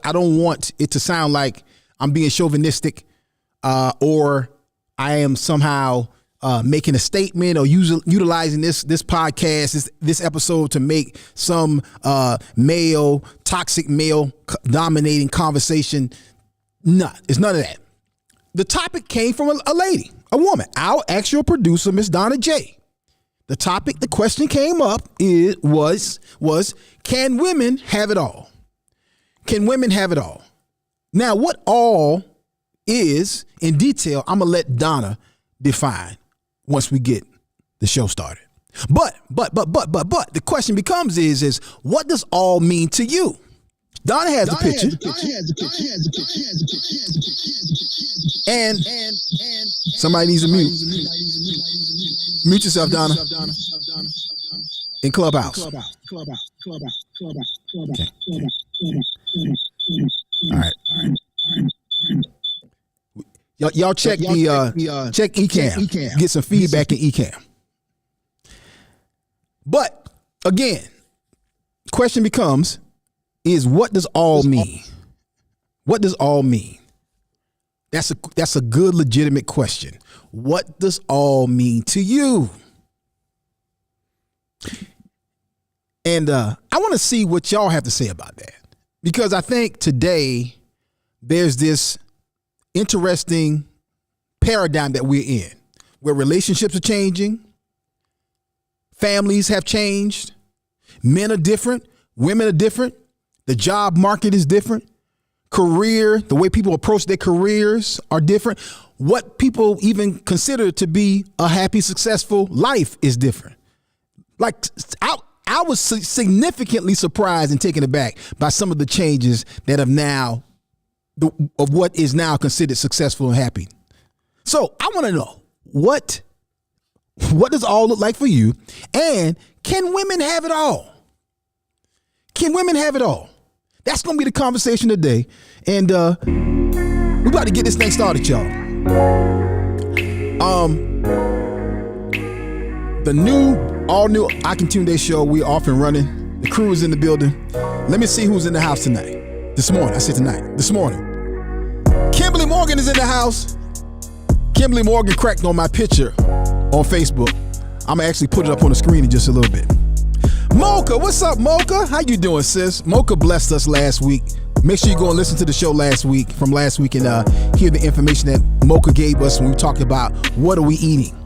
I don't want it to sound like I'm being chauvinistic or I am somehow making a statement or utilizing this podcast, this episode to make some toxic male dominating conversation. No, it's none of that. The topic came from a lady, a woman. Our actual producer, Miss Donna Jay. The question came up was can women have it all? Can women have it all? Now, what all is in detail, I'm going to let Donna define once we get the show started. But the question becomes is what does all mean to you? Donna has a picture. And somebody needs to mute. Mute yourself, Donna. In Clubhouse. Okay. All right. Y'all check check Ecamm. Get some feedback in Ecamm. But again, question becomes is what does all mean? What does all mean? That's a good legitimate question. What does all mean to you? And I want to see what y'all have to say about that, because I think today there's this interesting paradigm that we're in where relationships are changing. Families have changed. Men are different. Women are different. The job market is different. The way people approach their careers are different. What people even consider to be a happy, successful life is different. Like I was significantly surprised and taken aback by some of the changes that have now of what is now considered successful and happy. So I want to know what does all look like for you, and can women have it all? Can women have it all? That's going to be the conversation today. And we about to get this thing started, y'all. The all new I Can Tune Day show, we off and running. The crew is in the building. Let me see who's in the house tonight. This morning. Kimberly Morgan is in the house. Kimberly Morgan cracked on my picture on Facebook. I'm going to actually put it up on the screen in just a little bit. Mocha, what's up, Mocha? How you doing, sis? Mocha blessed us last week. Make sure you go and listen to the show from last week and hear the information that Mocha gave us when we talked about what are we eating.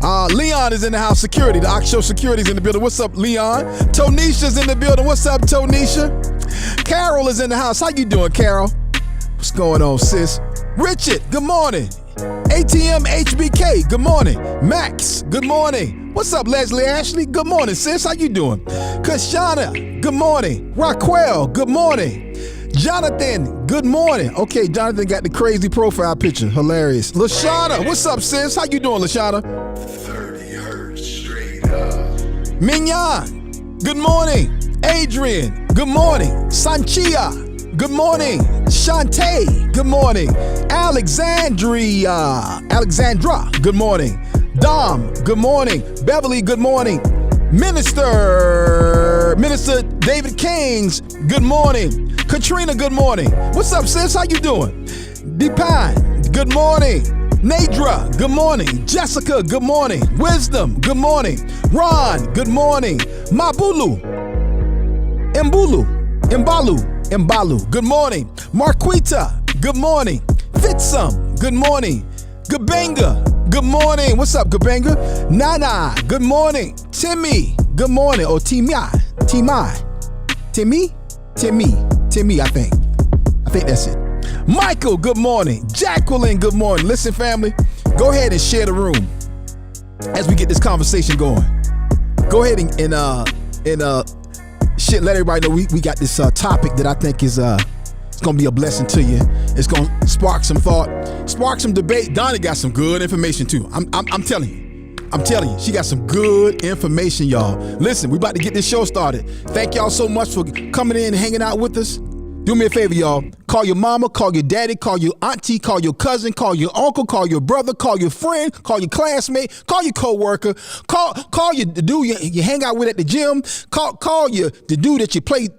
Leon is in the house. Security, the Oxshow Security is in the building. What's up, Leon? Tonisha's in the building. What's up, Tonisha? Carol is in the house. How you doing, Carol? What's going on, sis? Richard, good morning. ATM HBK, good morning. Max, good morning. What's up, Leslie Ashley? Good morning, sis. How you doing? Kashana, good morning. Raquel, good morning. Jonathan, good morning. Okay, Jonathan got the crazy profile picture. Hilarious. Lashana, what's up, sis? How you doing, Lashana? 30 hertz straight up. Mignon, good morning. Adrian, good morning. Sanchia, good morning. Shantae, good morning. Alexandra, good morning. Dom, good morning. Beverly, good morning. Minister David Kings, good morning. Katrina, good morning. What's up, sis? How you doing? Deepan, good morning. Nadra, good morning. Jessica, good morning. Wisdom, good morning. Ron, good morning. Mabulu, Mbalu, good morning. Marquita, good morning. Fitsum, good morning. Gabanga, good morning. What's up, Gabanga? Nana, good morning. Timmy, good morning. Or Timmy, I think that's it. Michael, good morning. Jacqueline, good morning. Listen, family, go ahead and share the room as we get this conversation going. Go ahead and let everybody know we got this topic that I think is it's gonna be a blessing to you. It's gonna spark some thought, spark some debate. Donna got some good information too. I'm telling you, she got some good information, y'all. Listen, we about to get this show started. Thank y'all so much for coming in and hanging out with us. Do me a favor, y'all. Call your mama, call your daddy, call your auntie, call your cousin, call your uncle, call your brother, call your friend, call your classmate, call your coworker, call the dude you hang out with at the gym, call the dude that you play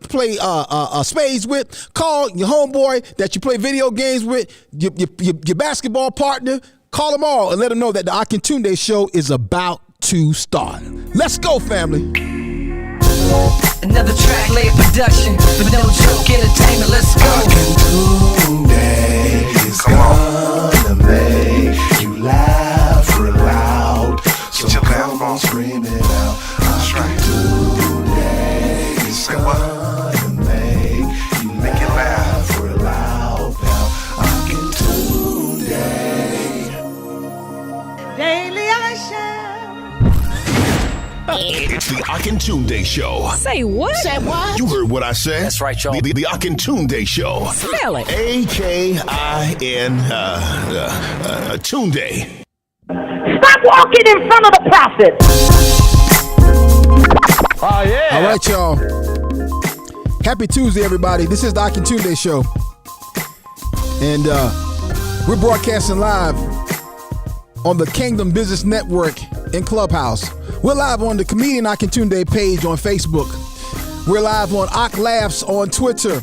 spades with, call your homeboy that you play video games with, your basketball partner. Call them all and let them know that the Akintunde Show is about to start. Let's go, family. Another track layer production, but no joke entertainment. Let's go. Akintunde is gonna make you laugh real loud. So come on, scream it out. Akintunde is gonna make you laugh real loud. Akintunde. Daily I shall. It's the Akintunde Show. Say what? Say what? You heard what I said. That's right, y'all. The Akintunde Show. Spell it. A-K-I-N Tunde. Stop walking in front of the prophet. Oh, yeah. All right, y'all. Happy Tuesday, everybody. This is the Akintunde Show. And we're broadcasting live on the Kingdom Business Network in Clubhouse. We're live on the Comedian Akintunde page on Facebook. We're live on Ak Laughs on Twitter.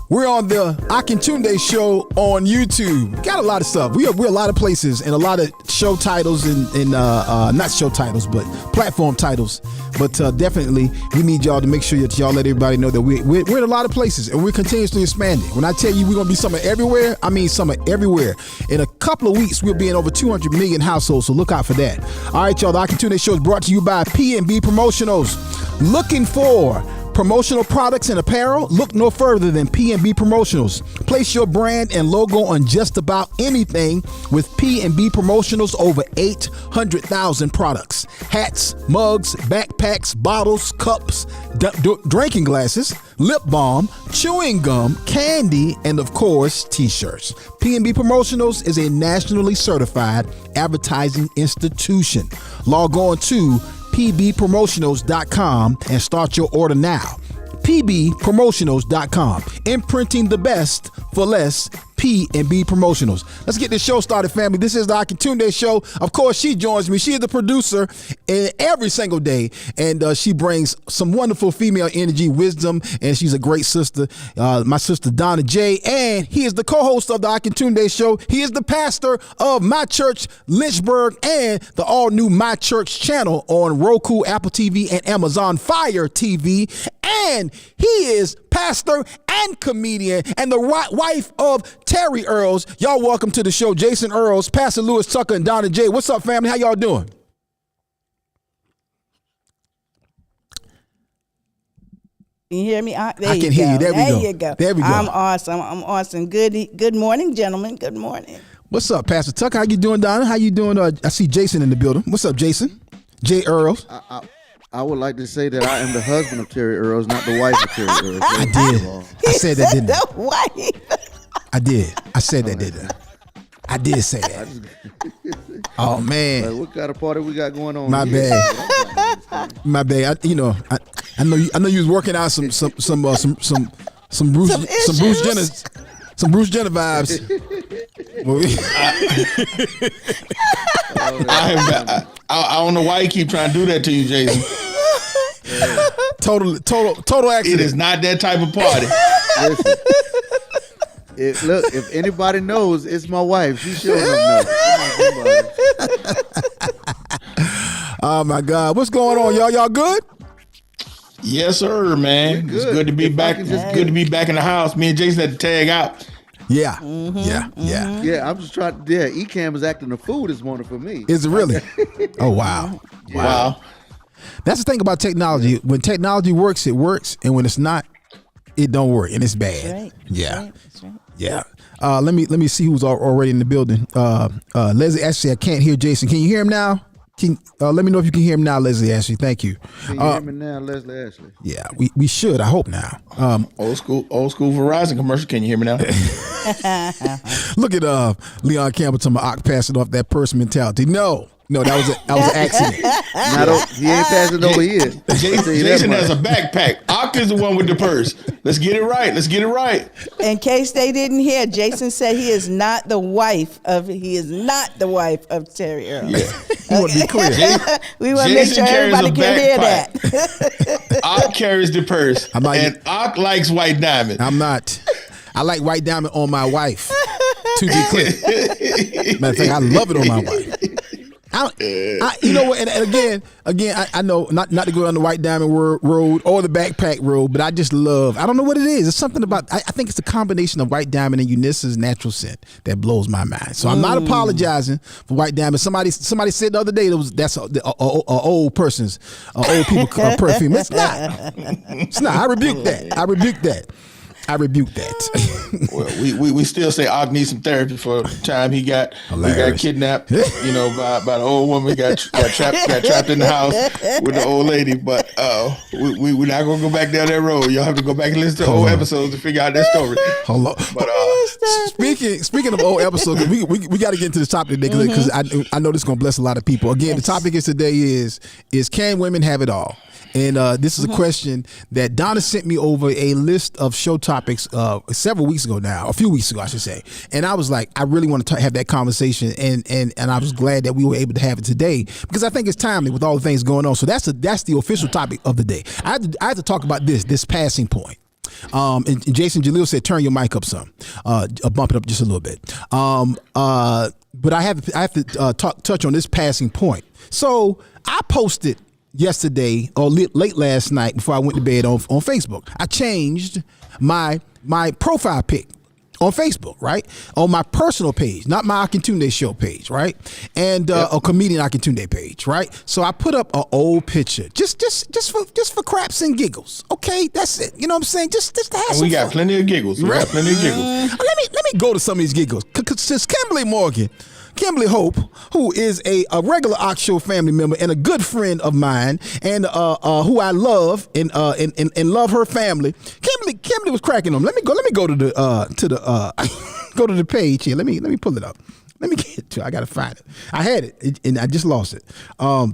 We're on the Akintunde Show on YouTube. Got a lot of stuff. We're a lot of places and a lot of show titles and not show titles, but platform titles. But definitely, we need y'all to make sure that y'all let everybody know that we're in a lot of places and we're continuously expanding. When I tell you we're going to be somewhere everywhere, I mean somewhere everywhere. In a couple of weeks, we'll be in over 200 million households, so look out for that. All right, y'all, the Akintunde Show is brought to you by P&B Promotionals. Looking for promotional products and apparel? Look no further than P&B Promotionals. Place your brand and logo on just about anything with P&B Promotionals. Over 800,000 products. Hats, mugs, backpacks, bottles, cups, drinking glasses, lip balm, chewing gum, candy, and of course, t-shirts. P&B Promotionals is a nationally certified advertising institution. Log on to pbpromotionals.com and start your order now. pbpromotionals.com. Imprinting the best for less. P&B Promotionals. Let's get this show started, family. This is the Akintunde Show. Of course, she joins me. She is the producer every single day, and she brings some wonderful female energy, wisdom, and she's a great sister. My sister, Donna Jay, and he is the co-host of the Akintunde Show. He is the pastor of My Church Lynchburg and the all-new My Church channel on Roku, Apple TV, and Amazon Fire TV. And he is pastor and comedian and the wife of Terry Earls. Y'all welcome to the show, Jason Earls, Pastor Lewis Tucker, and Donna Jay. What's up, family? How y'all doing? Can you hear me? I can hear you. There we go. You go. There we go. I'm awesome. Good morning, gentlemen. Good morning. What's up, Pastor Tucker? How you doing, Donna? How you doing? I see Jason in the building. What's up, Jason? Jay Earls. I would like to say that I am the husband of Terry Earls, not the wife of Terry Earls. I did. I said that, didn't I? The wife. I did. I said that, didn't I? I did say that. Oh man! Like, what kind of party we got going on? My here? bad. My bad. I know you was working out some Bruce Jenner vibes. I don't know why you keep trying to do that to you, Jason. Total accident. It is not that type of party. Listen, look, if anybody knows, it's my wife. She sure enough knows. Oh my God, what's going on, y'all? Y'all good? Yes, sir, man. It's good to be back. It's good to be back in the house. Me and Jason had to tag out. Yeah. Mm-hmm. Yeah. Yeah, I'm just trying. Yeah, Ecam is acting a fool this morning for me. Is it really? Oh wow. Wow. That's the thing about technology. When technology works, it works, and when it's not, it don't work, and it's bad. That's right. Yeah. That's right. Yeah. Let me see who's already in the building. Leslie, actually, I can't hear Jason. Can you hear him now? Let me know if you can hear him now, Leslie Ashley. Thank you. Can you hear me now, Leslie Ashley? Yeah, we should. I hope now. Old school Verizon commercial. Can you hear me now? Look at Leon Campbell to my passing off that purse mentality. No, No, that was an accident. He ain't passing over here. Jason has a backpack. Ock is the one with the purse. Let's get it right. In case they didn't hear, Jason said he is not the wife of Terry Earl. Yeah. You want to be clear. We want to make sure everybody can hear that. Ock carries the purse, and Ock likes White Diamond. I'm not. I like White Diamond on my wife. To be clear, matter of fact, I love it on my wife. You know what? And again, I know not to go on the White Diamond road or the backpack road, but I just love. I don't know what it is. It's something about. I think it's the combination of White Diamond and Eunice's natural scent that blows my mind. So I'm not apologizing for White Diamond. Somebody said the other day that's a old person's old people perfume. It's not. It's not. I rebuke that. Well, we still say Og needs some therapy for the time he got kidnapped, by the old woman. He got trapped in the house with the old lady. But we're not gonna go back down that road. Y'all have to go back and listen to old episodes to figure out that story. Hold on. But speaking of old episodes, we got to get into this topic today because I know this is gonna bless a lot of people. Again, the topic today is can women have it all? And this is a question that Donna sent me over a list of show topics several weeks ago now, a few weeks ago, I should say. And I was like, I really want to have that conversation. And I was glad that we were able to have it today because I think it's timely with all the things going on. So that's the official topic of the day. I had to talk about this passing point. And Jason Jalil said, turn your mic up some, bump it up just a little bit. But I have to touch on this passing point. So I posted yesterday or late last night before I went to bed on Facebook. I changed my profile pic on Facebook, right? On my personal page, not my Akintunde show page, right? And a comedian Akintunde page, right? So I put up an old picture, just for craps and giggles. Okay, that's it. You know what I'm saying? Just to have some fun. We got plenty of giggles. Let me go to some of these giggles. Since Kimberly Hope, who is a regular Ox Show family member and a good friend of mine, and who I love and love her family. Kimberly was cracking them. Let me go to the go to the page here. Let me pull it up. Let me get to it. I gotta find it. I had it and I just lost it. I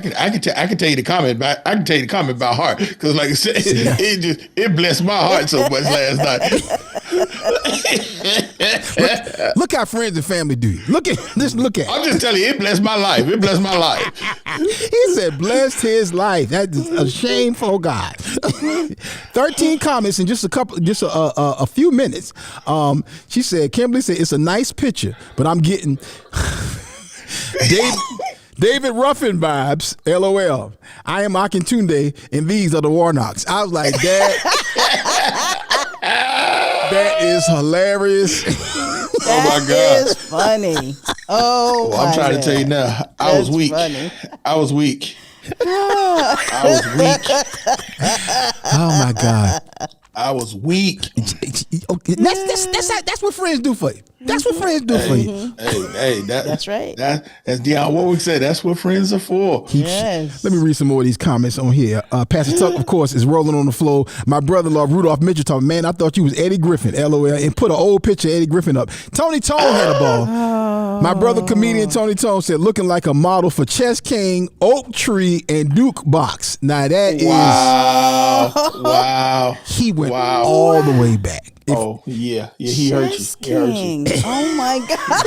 can tell you the comment by heart because, like I said, it blessed my heart so much last night. Look how friends and family do you. Look at. I'm just telling you, it blessed my life. He said, blessed his life. That is a shameful God. 13 comments in just a few minutes. She said, Kimberly said, it's a nice picture, but I'm getting David Ruffin vibes, LOL. I am Akintunde, and these are the Warnocks. I was like, that is hilarious. Oh my God, that is funny. Oh, I'm trying to tell you now. I was weak. Oh my God. I was weak. That's what friends do for you. That's what friends do for you. Hey, that's right. As Dionne Warwick said, that's what friends are for. Yes. Let me read some more of these comments on here. Pastor Tuck, of course, is rolling on the floor. My brother-in-law, Rudolph Mitchell, talking, man, I thought you was Eddie Griffin, LOL, and put an old picture of Eddie Griffin up. Tony Tone had a ball. My brother, comedian Tony Tone, said, looking like a model for Chess King, Oak Tree, and Duke Box. Now that is... Wow. He went all the way back. He hurt you. Oh my God.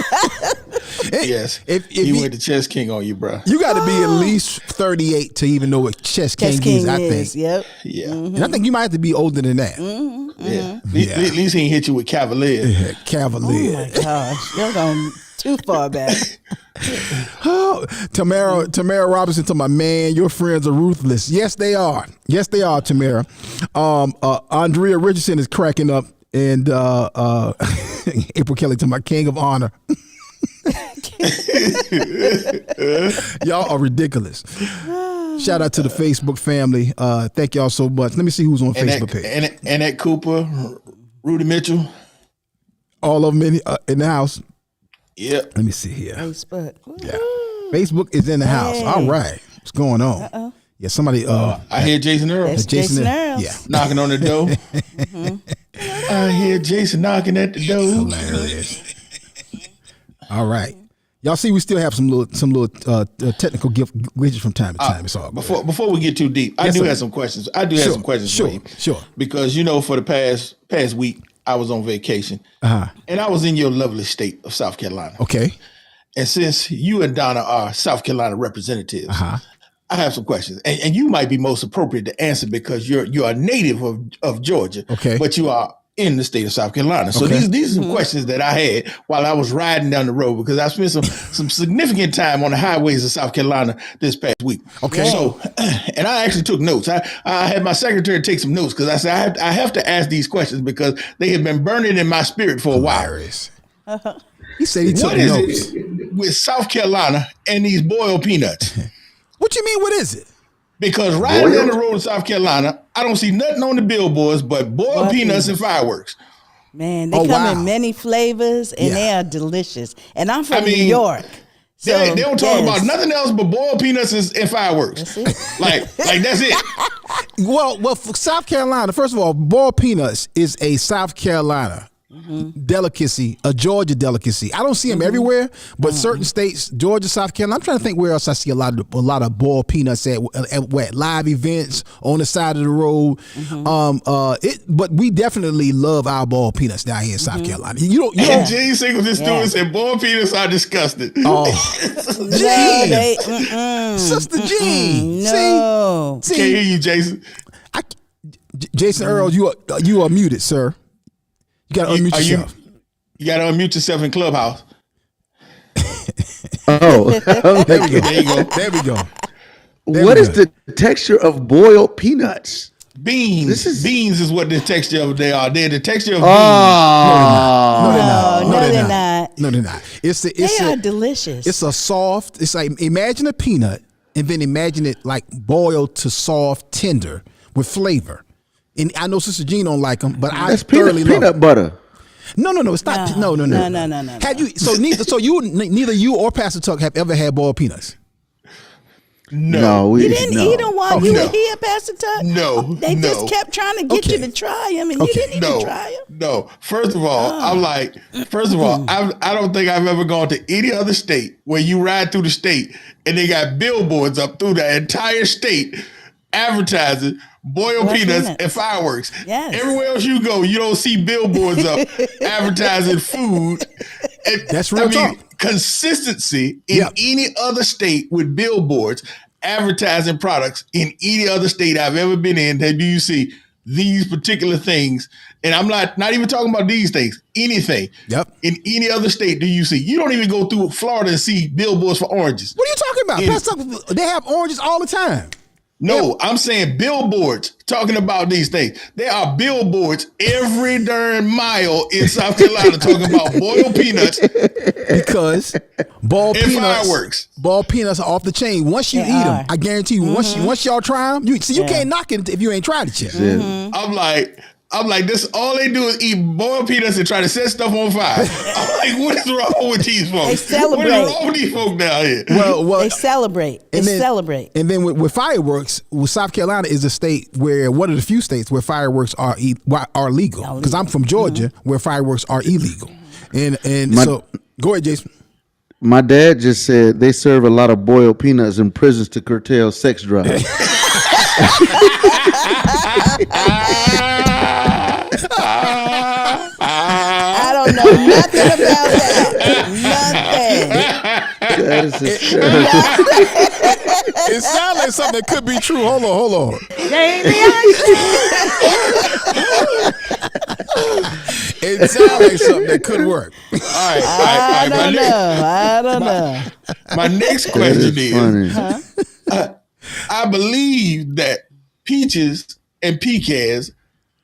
Yes. He went to Chess King on you, bro. You got to be at least 38 to even know what Chess King is, I think. Yep. Yeah. Mm-hmm. And I think you might have to be older than that. Yeah. At least he ain't hit you with Cavalier. Yeah, Cavalier. Oh my gosh. You're going too far back. Tamara Robinson to my man, your friends are ruthless. Yes, they are. Tamara. Andrea Richardson is cracking up, and April Kelly to my king of honor. Y'all are ridiculous. Shout out to the Facebook family. Thank y'all so much. Let me see who's on Facebook page. And at Cooper, Rudy Mitchell. All of them in the house. Yep. Let me see here. Facebook. Yeah. Facebook is in the house. All right. What's going on? Uh-oh. Yeah, somebody. I hear Jason Earl. It's Jason Earl. Yeah. Knocking on the door. I hear Jason knocking at the door. Hilarious. All right. Y'all see, we still have some little technical glitches from time to time. It's all good. Before we get too deep, I Yes, do sir. have some questions. I do have some questions for you. Sure. Because for the past week, I was on vacation, and I was in your lovely state of South Carolina. Okay. And since you and Donna are South Carolina representatives, I have some questions, and you might be most appropriate to answer because you're a native of Georgia, Okay. but you are in the state of South Carolina. So these are some questions that I had while I was riding down the road because I spent some significant time on the highways of South Carolina this past week. Okay. So, and I actually took notes. I had my secretary take some notes because I said I have to ask these questions because they have been burning in my spirit for a while. He said he took What is notes. it with South Carolina and these boiled peanuts? What you mean? What is it? Because riding down the road in South Carolina, I don't see nothing on the billboards but boiled peanuts and fireworks. Man, they come in many flavors and they are delicious. And I'm from New York. So, they don't talk about nothing else but boiled peanuts and fireworks. That's it. like that's it. Well, for South Carolina, first of all, boiled peanuts is a South Carolina delicacy, a Georgia delicacy. I don't see them everywhere, but certain states, Georgia, South Carolina. I'm trying to think where else I see a lot of boiled peanuts at live events on the side of the road. But we definitely love our boiled peanuts down here in South Carolina. And Gene Singleton Stewart said boiled peanuts are disgusting. Oh, Gene, Sister Gene. no. See, Can't hear you, Jason. Jason Earl, you are muted, sir. You got to unmute yourself. You got to unmute yourself in Clubhouse. There we go. What is the texture of boiled peanuts? Beans. Beans is what the texture of they are. They're the texture of No, they're not. No, they're not. They are delicious. It's a soft. It's like imagine a peanut and then imagine it like boiled to soft, tender with flavor. And I know Sister Jean don't like them, but That's thoroughly love peanut butter. No, it's not. No. Have you? So neither you or Pastor Tuck have ever had boiled peanuts. No, you didn't eat them while you were here, Pastor Tuck. No, they just kept trying to get you to try them, and you didn't even try them. No. First of all, I'm like, I don't think I've ever gone to any other state where you ride through the state and they got billboards up through the entire state advertising boiled peanuts and fireworks. Yes. Everywhere else you go, you don't see billboards up advertising food. And, that's real talk. Consistency in any other state with billboards advertising products in any other state I've ever been in. That do you see these particular things? And I'm not even talking about these things. Anything. Yep. In any other state do you see? You don't even go through Florida and see billboards for oranges. What are you talking about? Pastor Tuck, they have oranges all the time. No, I'm saying billboards talking about these things. There are billboards every darn mile in South Carolina talking about boiled peanuts. Because boiled and peanuts, fireworks. Boiled peanuts are off the chain. Once you eat them, I guarantee you, once y'all try them, you can't knock it if you ain't tried it yet. I'm like, this all they do is eat boiled peanuts and try to set stuff on fire. I'm like, what is wrong with these folks? They celebrate. What is wrong with these folks down here? Well, they celebrate. And then with fireworks, South Carolina is a state where one of the few states where fireworks are legal. Because I'm from Georgia, where fireworks are illegal. So go ahead, Jason. My dad just said they serve a lot of boiled peanuts in prisons to curtail sex drives. I don't know nothing about that. Nothing. That is hysterical. It sounds like something that could be true. Hold on. It sounds like something that could work. All right. I don't know. My next question is, I believe that peaches and pecans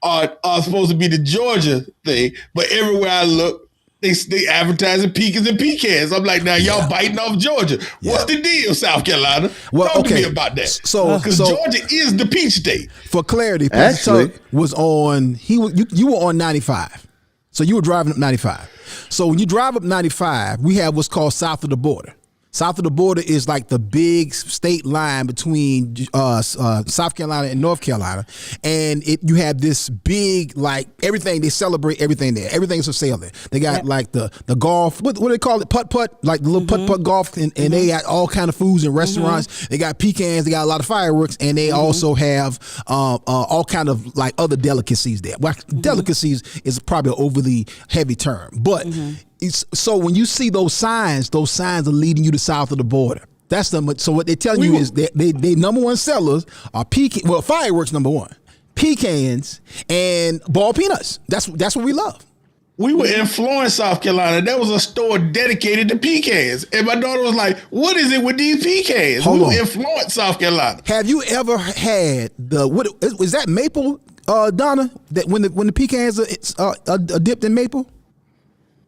are supposed to be the Georgia thing, but everywhere I look, they advertising pecans and pecans. I'm like, now y'all biting off Georgia. What's the deal, South Carolina? Talk to me about that. Because Georgia is the peach state. For clarity, Pastor Tuck was on. You were on 95, so you were driving up 95. So when you drive up 95, we have what's called south of the border. South of the border is like the big state line between South Carolina and North Carolina, and you have this big, like, everything. They celebrate everything there. Everything's for sale there. They got like the golf. What do they call it? Putt, like the little putt golf, and they got all kind of foods and restaurants. They got pecans. They got a lot of fireworks, and they also have all kind of like other delicacies there. Well, delicacies is probably an overly heavy term, but. So when you see those signs are leading you to south of the border. That's the so what they're telling you is that they number one sellers are fireworks number one, pecans and ball peanuts. That's what we love. We were in Florence, South Carolina. There was a store dedicated to pecans, and my daughter was like, "What is it with these pecans?" We were in Florence, South Carolina. Have you ever had is that maple, Donna? That when the pecans are dipped in maple?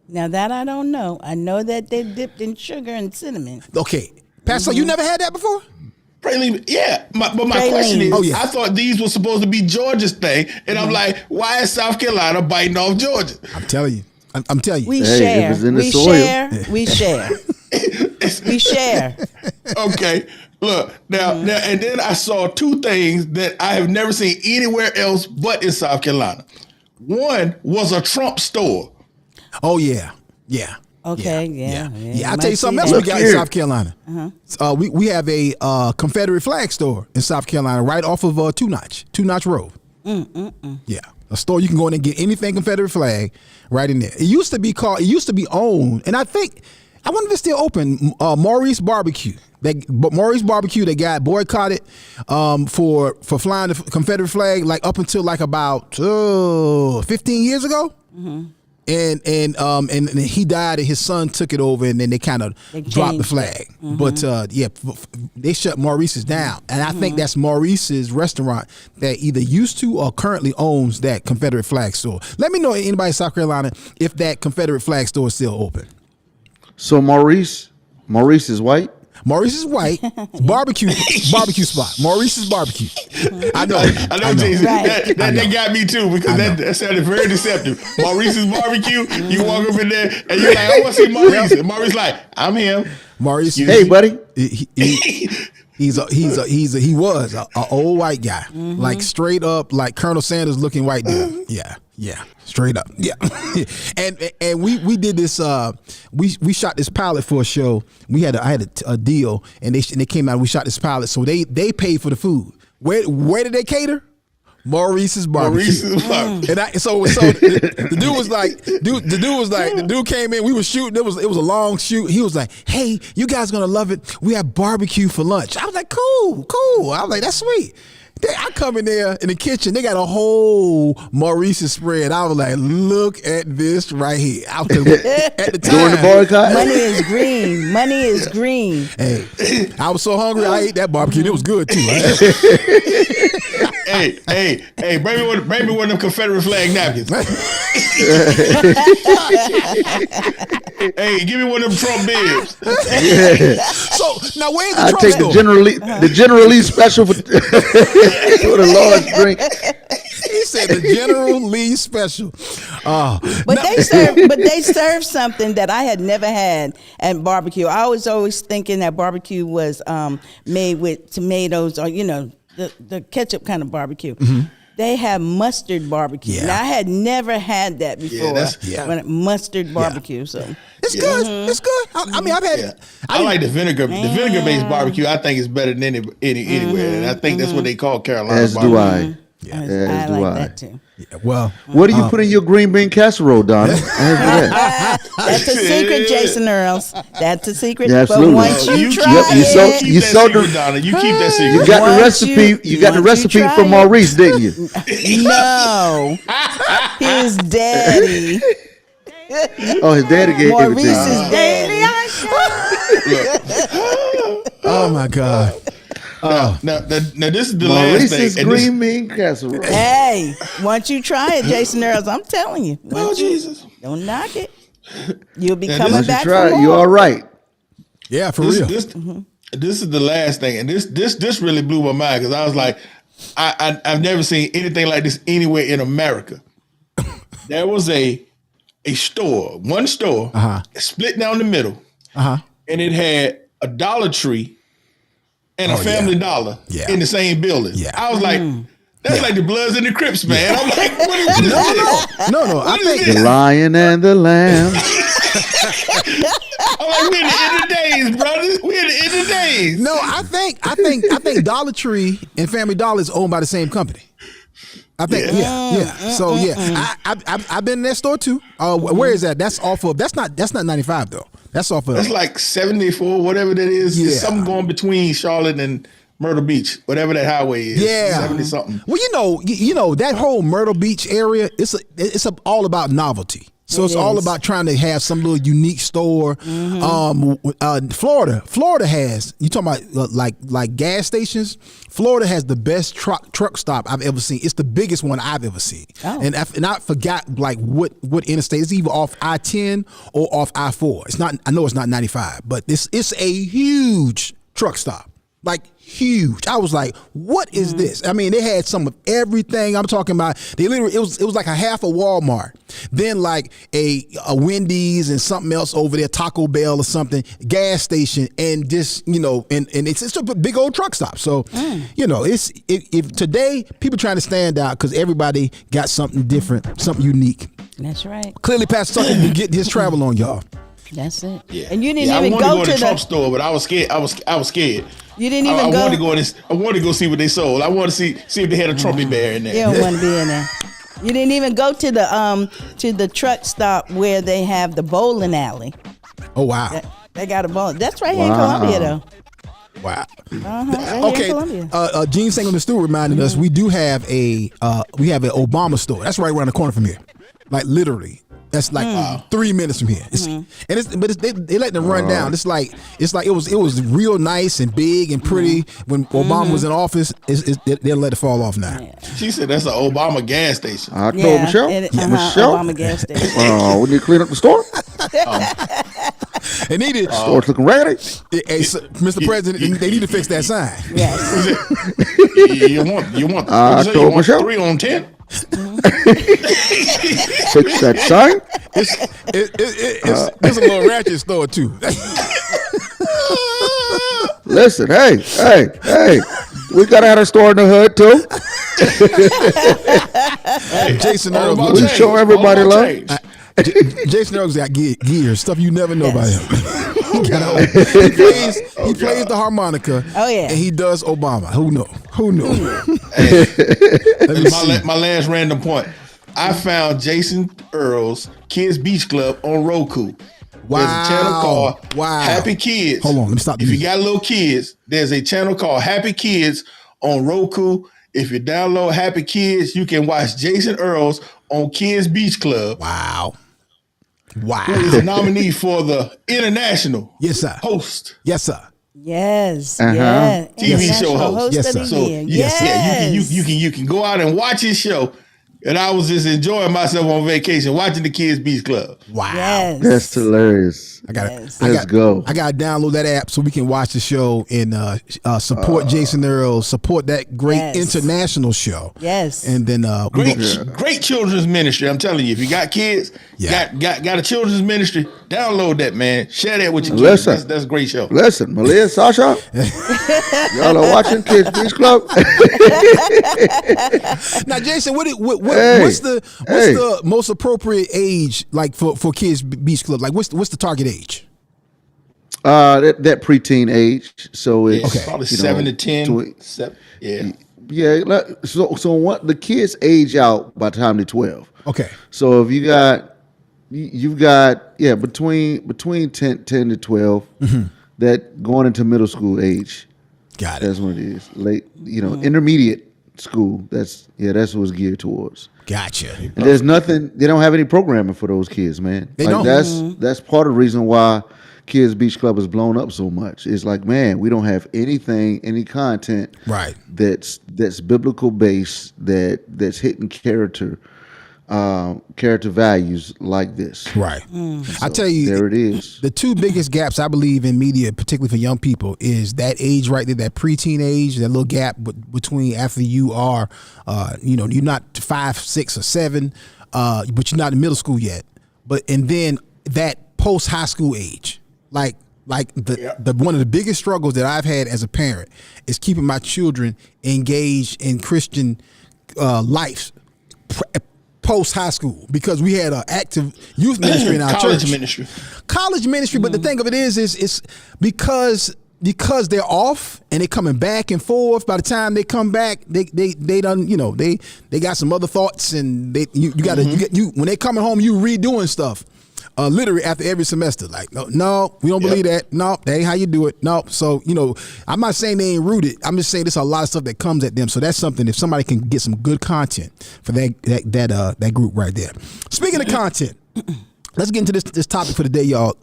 Now that I don't know. I know that they dipped in sugar and cinnamon. Okay. Pastor, you never had that before? Praline, yeah. But my question is, I thought these were supposed to be Georgia's thing, and I'm like, why is South Carolina biting off Georgia? I'm telling you. I'm telling you. We share. We share. We share. Okay. Look, now, and then I saw two things that I have never seen anywhere else but in South Carolina. One was a Trump store. Oh yeah. Okay, yeah. I'll tell you something else we got in South Carolina. We have a Confederate flag store in South Carolina right off of Two Notch Road. Yeah, a store you can go in and get anything Confederate flag right in there. It used to be owned, and I wonder if it's still open. Maurice Barbecue. Maurice Barbecue, they got boycotted for flying the Confederate flag like up until like about 15 years ago. And he died, and his son took it over, and then they kind of dropped the flag. But they shut Maurice's down, and I think that's Maurice's restaurant that either used to or currently owns that Confederate flag store. Let me know, anybody in South Carolina, if that Confederate flag store is still open. So Maurice is white. Maurice is white. Barbecue spot. Maurice's barbecue. I know, Jason. Right. That got me too, because that sounded very deceptive. Maurice's barbecue. You walk up in there and you're like, I want to see Maurice. And Maurice like, I'm him. Maurice. Hey, buddy. He was an old white guy, like straight up, like Colonel Sanders looking white dude. Yeah, straight up. Yeah, and we did this. We shot this pilot for a show. I had a deal, and they came out. We shot this pilot, so they paid for the food. Where did they cater? Maurice's barbecue. And the dude came in, we were shooting, it was a long shoot. He was like, hey, you guys gonna love it. We have barbecue for lunch. I was like, cool. I was like, that's sweet. I come in there in the kitchen, they got a whole Maurice's spread. I was like, look at this right here. At the time, during the boycott, money is green. Hey, I was so hungry, I ate that barbecue. It was good too. Right? Hey, bring me one of them Confederate flag napkins. Hey, give me one of them Trump bibs. So now where's the I Trump take store? the General Lee special for the large drink. He said the General Lee special. But they serve something that I had never had at barbecue. I was always thinking that barbecue was made with tomatoes or the ketchup kind of barbecue. They have mustard barbecue. Yeah. Now, I had never had that before. Mustard barbecue. So it's good. It's good. I mean, I've had it. I like the vinegar. The vinegar-based barbecue, I think, is better than anywhere, and I think that's what they call Carolina As barbecue. do I. I like that too. Yeah, well, what do you put in your green bean casserole, Donna? That's a secret, Jason Earls. That's a secret. Yeah, absolutely. But once you try Donna. You keep that secret. You got the recipe. You got the recipe from Maurice, didn't you? No, his daddy. Oh, his daddy gave it to Maurice's you. daddy. oh my God. Now, this is the last thing. Maurice's green bean casserole. Hey, once you try it, Jason Earls, I'm telling you. Oh, Jesus. Don't knock it. You'll be Now, coming Once you back try for it, more. you're all right. Yeah, for real. This is the last thing, and this really blew my mind because I was like, I've never seen anything like this anywhere in America. There was a store, one store, split down the middle, and it had a Dollar Tree and a Family Dollar in the same building. Yeah. I was like, that's like the Bloods and the Crips, man. I'm like, what is this? No. I think The Lion and the Lamb. I'm like, we're in the end of days, brothers. We're in the end of days. No, I think Dollar Tree and Family Dollar is owned by the same company. I think, yeah. So I've been in that store too. Where is that? That's off of. That's not 95 though. That's off of. That's like 74, whatever that is. Yeah. It's something going between Charlotte and Myrtle Beach, whatever that highway is. Yeah, 70 something. Well, you know that whole Myrtle Beach area. It's all about novelty. So it's all about trying to have some little unique store. Florida has, you talking about like gas stations. Florida has the best truck stop I've ever seen. It's the biggest one I've ever seen. Oh. And I forgot like what interstate. It's either off I-10 or off I-4. It's not. I know it's not 95, but it's a huge truck stop. Like huge. I was like, what is this? I mean, they had some of everything I'm talking about. They literally, it was like a half a Walmart. Then like a Wendy's and something else over there, Taco Bell or something, gas station, and just, you know, and it's a big old truck stop. So, you know, if today people trying to stand out because everybody got something different, something unique. That's right. Clearly Pastor Tucker can get his travel on, y'all. That's it. Yeah. And you didn't I even wanted go to to the the Trump store, but I was scared. I was scared. You didn't even go. I wanted to go see what they sold. I wanted to see if they had a Trumpy bear in there. You don't want to be in there. You didn't even go to the truck stop where they have the bowling alley. Oh wow. They got a bowling. That's right here in Columbia though. Wow. Right Okay. here in Columbia. Gene Singleton Stewart reminded us we do have an Obama store. That's right around the corner from here. Like literally. That's like 3 minutes from here. They let them run down. It's like it was real nice and big and pretty when Obama was in office. They'll let it fall off now. Yeah. She said that's an Obama gas station. I told Michelle. Michelle. Obama gas station. We need to clean up the store. They needed Store's looking raggedy. Hey, Mr. President, they need to fix that sign. Yes. You want I told Michelle. 3 on 10? Fix that sign. It's a little ratchet store too. Listen, hey. We gotta have a store in the hood too. Jason All Earl, about We change. show everybody All about love. change. Jason Earl's got gear, stuff you never know about him. He plays the harmonica. Oh yeah. And he does Obama. Who knew? My last random point. I found Jason Earl's Kids Beach Club on Roku. Wow. There's a channel called Happy Kids. Hold on, let me stop the If you music. got little kids, there's a channel called Happy Kids on Roku. If you download Happy Kids, you can watch Jason Earl's on Kids Beach Club. Wow. Who is a nominee for the international Yes, sir. host Yes, sir. Yes. Uh-huh. Yeah. TV show International host. Yes, of sir. the So year. you can go out and watch his show. And I was just enjoying myself on vacation watching the Kids Beach Club. Wow. Yes. That's hilarious. I got Yes. Let's go. I got to download that app so we can watch the show and support Jason Earl, support that great Yes. international show. Yes. And then Great children's ministry. I'm telling you, if you got kids, got a children's ministry, download that, man. Share that with your kids. Listen. That's a great show. Listen, Malia, Sasha, y'all are watching Kids Beach Club. now, Jason, what's the most appropriate age like for Kids Beach Club? Like what's the target age? That preteen age. So it's Probably 7 to 10. Yeah. Yeah. So what the kids age out by the time they're 12. Okay. So if you've got between 10 to 12, that going into middle school age. Got it. That's what it is. Late, intermediate school. That's what it's geared towards. Gotcha. And there's nothing. They don't have any programming for those kids, man. They don't. That's part of the reason why Kids Beach Club has blown up so much. It's like, man, we don't have any content Right. that's biblical based, that's hitting character values like this. Right. I tell you, there it is. The two biggest gaps I believe in media, particularly for young people, is that age right there, that preteen age, that little gap between after you are, you're not 5, 6, or 7, but you're not in middle school yet. And then that post high school age, like Like the one of the biggest struggles that I've had as a parent is keeping my children engaged in Christian life post high school, because we had an active youth ministry in our college church. College ministry. But the thing of it is because they're off and they're coming back and forth. By the time they come back, they done, they got some other thoughts, and you when they coming home, you redoing stuff. Literally after every semester, like no, we don't believe that. No, that ain't how you do it. No, so I'm not saying they ain't rooted. I'm just saying there's a lot of stuff that comes at them. So that's something. If somebody can get some good content for that group right there. Speaking of content, let's get into this topic for the day, y'all.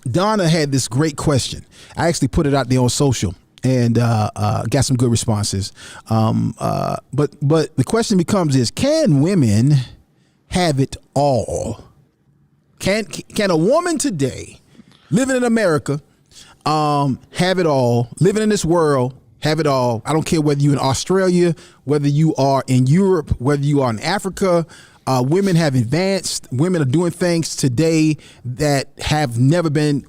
Donna had this great question. I actually put it out there on social and got some good responses. But the question becomes can women have it all? Can a woman today, living in America, have it all, living in this world, have it all? I don't care whether you're in Australia, whether you are in Europe, whether you are in Africa. Women have advanced. Women are doing things today that have never been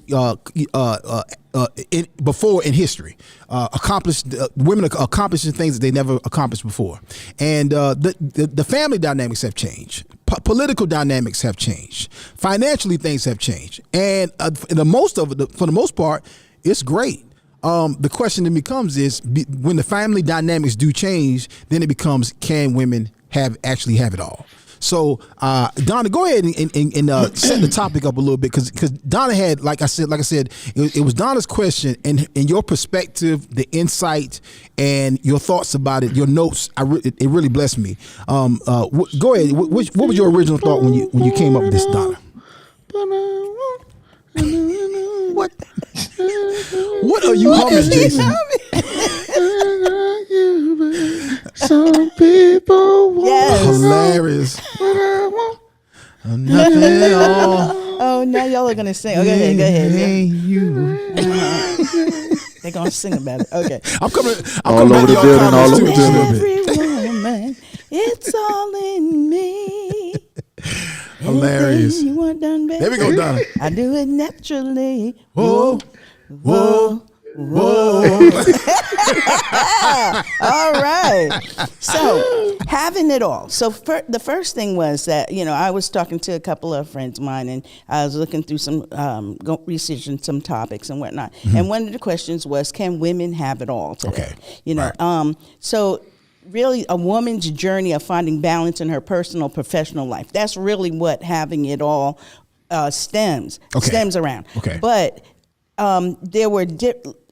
before in history. Women are accomplishing things that they never accomplished before, and the family dynamics have changed. Political dynamics have changed. Financially, things have changed, and for the most part, it's great. The question then becomes when the family dynamics do change, then it becomes, can women actually have it all? So, Donna, go ahead and set the topic up a little bit, because Donna had, like I said, it was Donna's question, and your perspective, the insight, and your thoughts about it, your notes. It really blessed me. Go ahead. What was your original thought when you came up with this, Donna? What are you humming, Jason? Some people want hilarious. what I want. Nothing at all. Oh, now y'all are gonna sing. Oh, go ahead. Hey, you. They're gonna sing about it. Okay. I'm coming All over the building, all over the Every woman, it's all in me. Hilarious. Anything you want done, baby. There we go, Donna. I do it naturally. Whoa, whoa. All right. So having it all. So the first thing was that, I was talking to a couple of friends of mine, and I was looking through some researching some topics and whatnot. Mm-hmm. And one of the questions was, can women have it all today? Okay. Right. So really a woman's journey of finding balance in her personal, professional life. That's really what having it all stems around. Okay. But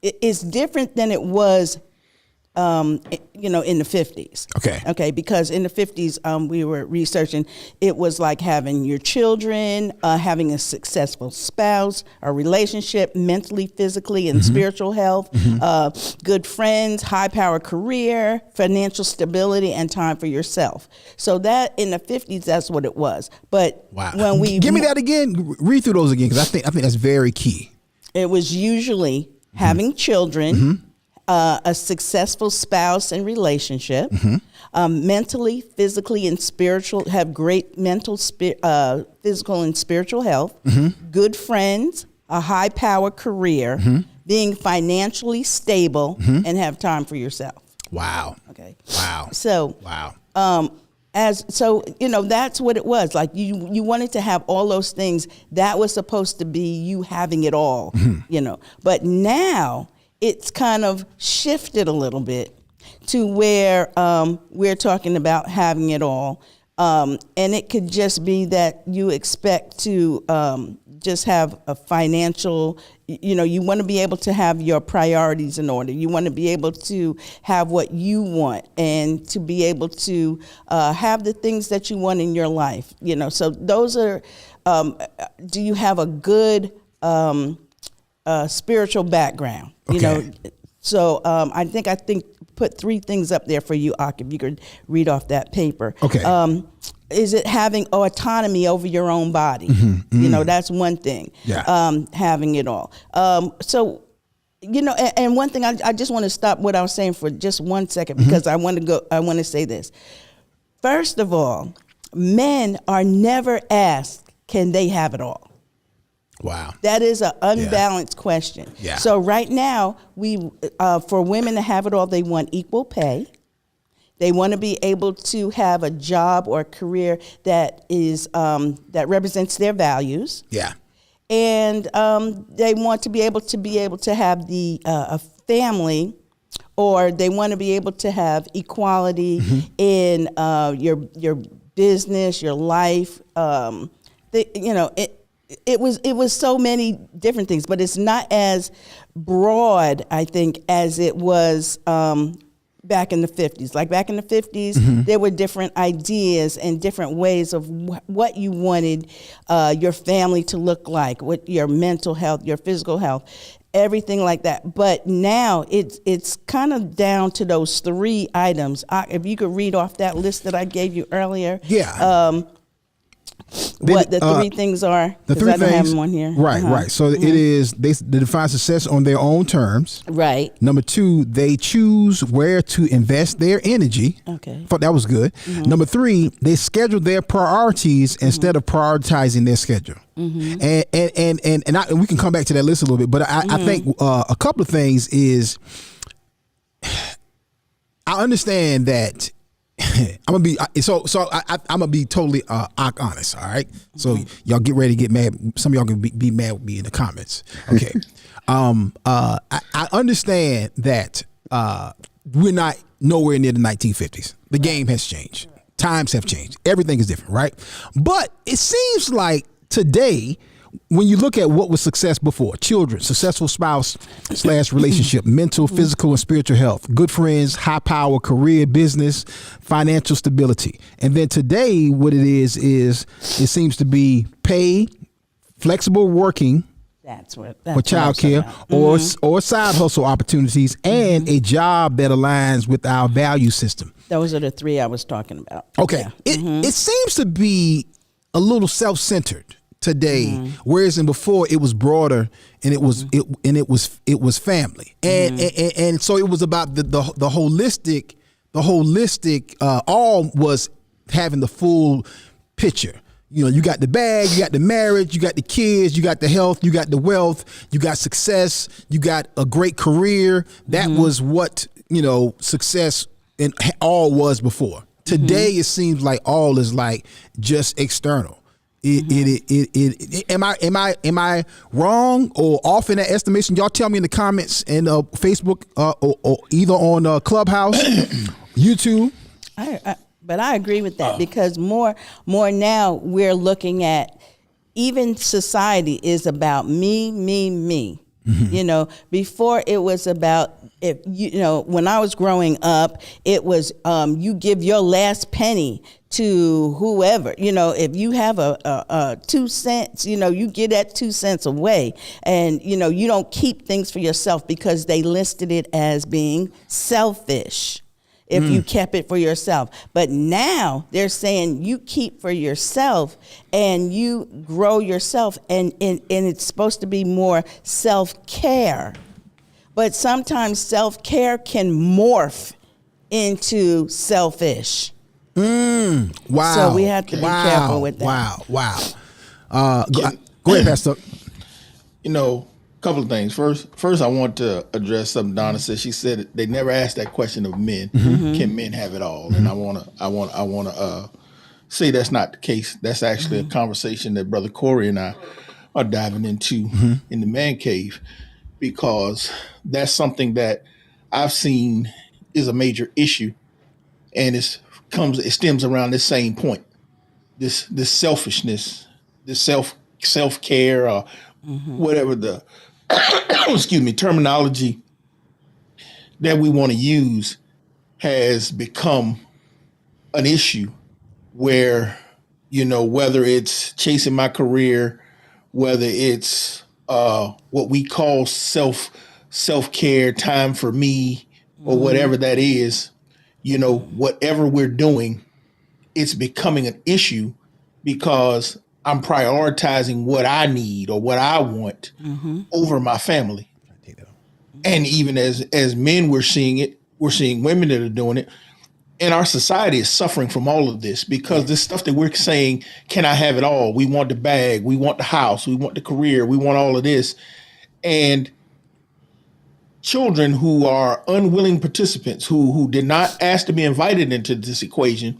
it's different than it was, in the 50s. Okay. Because in the 50s, we were researching, it was like having your children, having a successful spouse, a relationship, mentally, physically, and spiritual health, good friends, high power career, financial stability, and time for yourself. So that in the 50s, that's what it was. But when we give me that again, read through those again, because I think that's very key. It was usually having children, a successful spouse and relationship, mentally, physically, and spiritual, have great mental, physical, and spiritual health, good friends, a high power career, being financially stable, and have time for yourself. Wow. Okay. Wow. So. Wow. That's what it was. Like you wanted to have all those things. That was supposed to be you having it all, But now it's kind of shifted a little bit to where we're talking about having it all. And it could just be that you expect to just have a financial, you want to be able to have your priorities in order. You want to be able to have what you want and to be able to have the things that you want in your life. So those are, do you have a good spiritual background? Okay. So I think put three things up there for you, Ak, if you could read off that paper. Okay. Is it having autonomy over your own body? That's one thing. Yeah. Having it all. So, and one thing I just want to stop what I was saying for just 1 second, because I want to say this. First of all, men are never asked, can they have it all? Wow. That is an unbalanced question. Yeah. So right now, for women to have it all, they want equal pay. They want to be able to have a job or a career that is that represents their values. Yeah. And they want to be able to have a family, or they want to be able to have equality in your business, your life. It was so many different things, but it's not as broad, I think, as it was back in the 50s. Like back in the 50s, there were different ideas and different ways of what you wanted your family to look like, what your mental health, your physical health, everything like that. But now it's kind of down to those 3 items. If you could read off that list that I gave you earlier. Yeah. What the 3 things are. The 3 I don't things. have them on here. Right, right. So it is, they define success on their own terms. Right. Number 2, they choose where to invest their energy. Okay. Thought that was good. Number 3, they schedule their priorities instead of prioritizing their schedule. And we can come back to that list a little bit, but I think a couple of things is, I understand that I'm gonna be totally honest. All right, so y'all get ready to get mad. Some of y'all can be mad with me in the comments. Okay, I understand that we're not nowhere near the 1950s. The game has changed. Times have changed. Everything is different, right? But it seems like today, when you look at what was success before, children, successful spouse / relationship, mental, physical, and spiritual health, good friends, high power, career, business, financial stability. And then today, what it is it seems to be pay, flexible working for childcare, or side hustle opportunities, and a job that aligns with our value system. Those are the 3 I was talking about. Okay. Yeah. It seems to be a little self-centered today, whereas in before it was broader, and it was family, and so it was about the holistic all was having the full picture. You know, you got the bag, you got the marriage, you got the kids, you got the health, you got the wealth, you got success, you got a great career. That was what, success and all was before. Today it seems like all is like just external. Am I wrong or off in that estimation? Y'all tell me in the comments and Facebook or either on Clubhouse, YouTube. But I agree with that, because more now we're looking at, even society is about me. Before it was about, when I was growing up, it was you give your last penny to whoever. If you have a 2 cents, you get that 2 cents away, and you don't keep things for yourself, because they listed it as being selfish if you kept it for yourself. But now they're saying you keep for yourself and you grow yourself, and it's supposed to be more self-care. But sometimes self-care can morph into selfish. Wow. So we have to be careful with that. Wow. Go ahead, Pastor. Couple of things. First, I want to address something Donna said. She said they never asked that question of men. Can men have it all? And I want to say that's not the case. That's actually a conversation that Brother Corey and I are diving into in the man cave, because that's something that I've seen is a major issue, and it stems around this same point. This selfishness, this self-care, or whatever the terminology that we want to use, has become an issue where, whether it's chasing my career, whether it's what we call self-care, time for me, or whatever that is, whatever we're doing, it's becoming an issue, because I'm prioritizing what I need or what I want over my family. And even as men, we're seeing it. We're seeing women that are doing it. And our society is suffering from all of this because this stuff that we're saying, can I have it all? We want the bag, we want the house, we want the career, we want all of this. And children who are unwilling participants, who did not ask to be invited into this equation,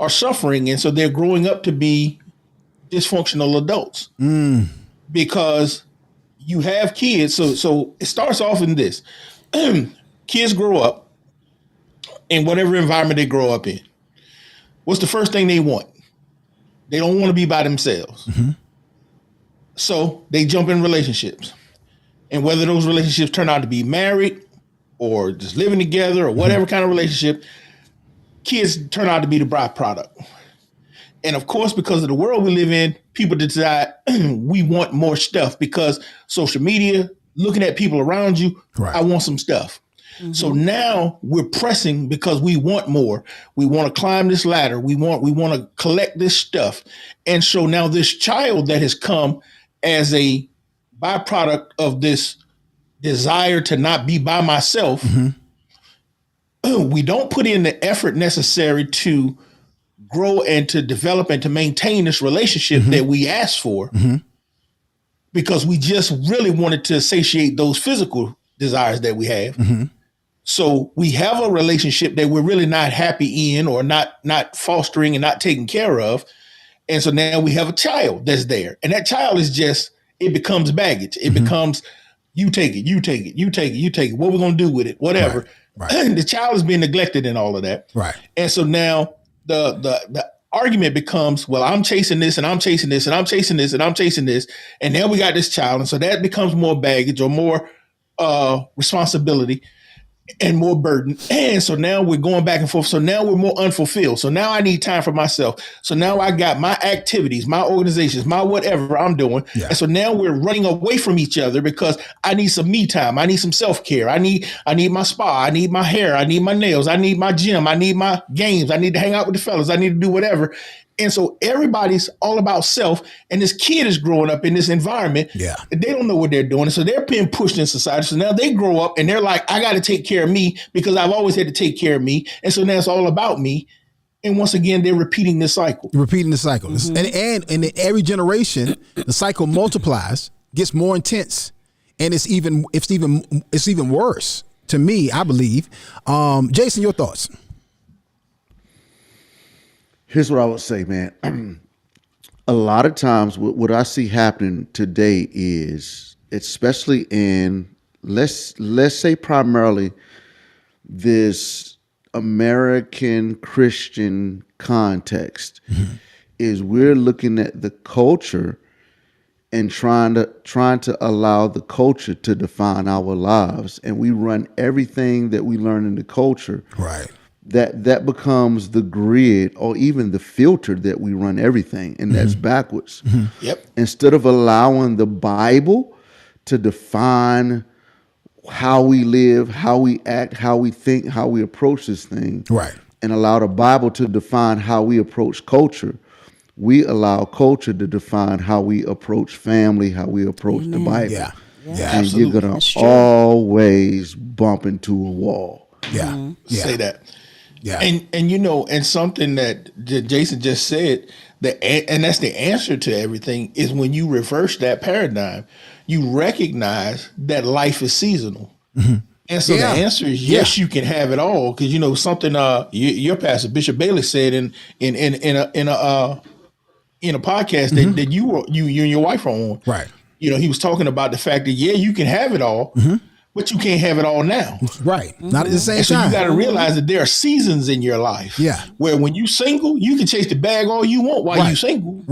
are suffering. And so they're growing up to be dysfunctional adults because you have kids. So it starts off in this. Kids grow up in whatever environment they grow up in. What's the first thing they want? They don't want to be by themselves. So they jump in relationships. And whether those relationships turn out to be married or just living together or whatever kind of relationship, kids turn out to be the byproduct. And of course, because of the world we live in, people decide we want more stuff because social media, looking at people around you, I want some stuff. So now we're pressing because we want more. We want to climb this ladder. We want to collect this stuff. And so now this child that has come as a byproduct of this desire to not be by myself, we don't put in the effort necessary to grow and to develop and to maintain this relationship that we asked for because we just really wanted to satiate those physical desires that we have. So we have a relationship that we're really not happy in or not fostering and not taking care of. And so now we have a child that's there. And that child is just, it becomes baggage. It becomes, you take it, you take it, you take it, you take it. What we're going to do with it, whatever. The child is being neglected and all of that. And so now the argument becomes, well, I'm chasing this and I'm chasing this and I'm chasing this and I'm chasing this. And now we got this child. And so that becomes more baggage or more responsibility and more burden. And so now we're going back and forth. So now we're more unfulfilled. So now I need time for myself. So now I got my activities, my organizations, my whatever I'm doing. And so now we're running away from each other because I need some me time. I need some self-care. I need my spa. I need my hair. I need my nails. I need my gym. I need my games. I need to hang out with the fellas. I need to do whatever. And so everybody's all about self. And this kid is growing up in this environment. They don't know what they're doing. And so they're being pushed in society. So now they grow up and they're like, I got to take care of me because I've always had to take care of me. And so now it's all about me. And once again, they're repeating this cycle. And in every generation, the cycle multiplies, gets more intense, and it's even worse to me, I believe. Jason, your thoughts? Here's what I would say, man. A lot of times what I see happening today is, especially in, let's say primarily this American Christian context, is we're looking at the culture and trying to allow the culture to define our lives. And we run everything that we learn in the culture. That becomes the grid or even the filter that we run everything, and that's backwards. Instead of allowing the Bible to define how we live, how we act, how we think, how we approach this thing, and allow the Bible to define how we approach culture, we allow culture to define how we approach family, how we approach the Bible. And you're going to always bump into a wall. Say that. And you know, and something that Jason just said, and that's the answer to everything, is when you reverse that paradigm, you recognize that life is seasonal. And so the answer is yes, you can have it all, because you know something. Your pastor Bishop Bailey said in a podcast that you and your wife are on. You know, he was talking about the fact that you can have it all. But you can't have it all now. Not at the same time. So you got to realize that there are seasons in your life. Where when you single, you can chase the bag all you want while you single.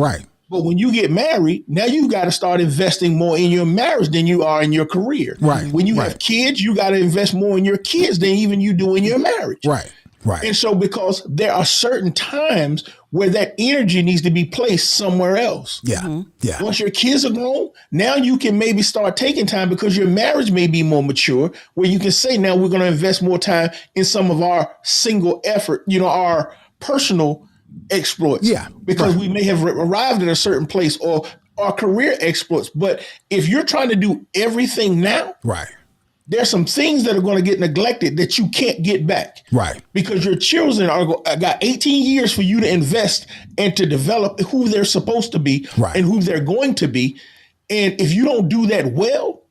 But when you get married, now you've got to start investing more in your marriage than you are in your career. When you have kids, you got to invest more in your kids than even you do in your marriage. And so because there are certain times where that energy needs to be placed somewhere else. Once your kids are grown, now you can maybe start taking time because your marriage may be more mature, where you can say, now we're going to invest more time in some of our single effort, you know, our personal exploits. Because we may have arrived at a certain place, or our career exploits. But if you're trying to do everything now, there's some things that are going to get neglected that you can't get back. Right. Because your children got 18 years for you to invest and to develop who they're supposed to be and who they're going to be. And if you don't do that well,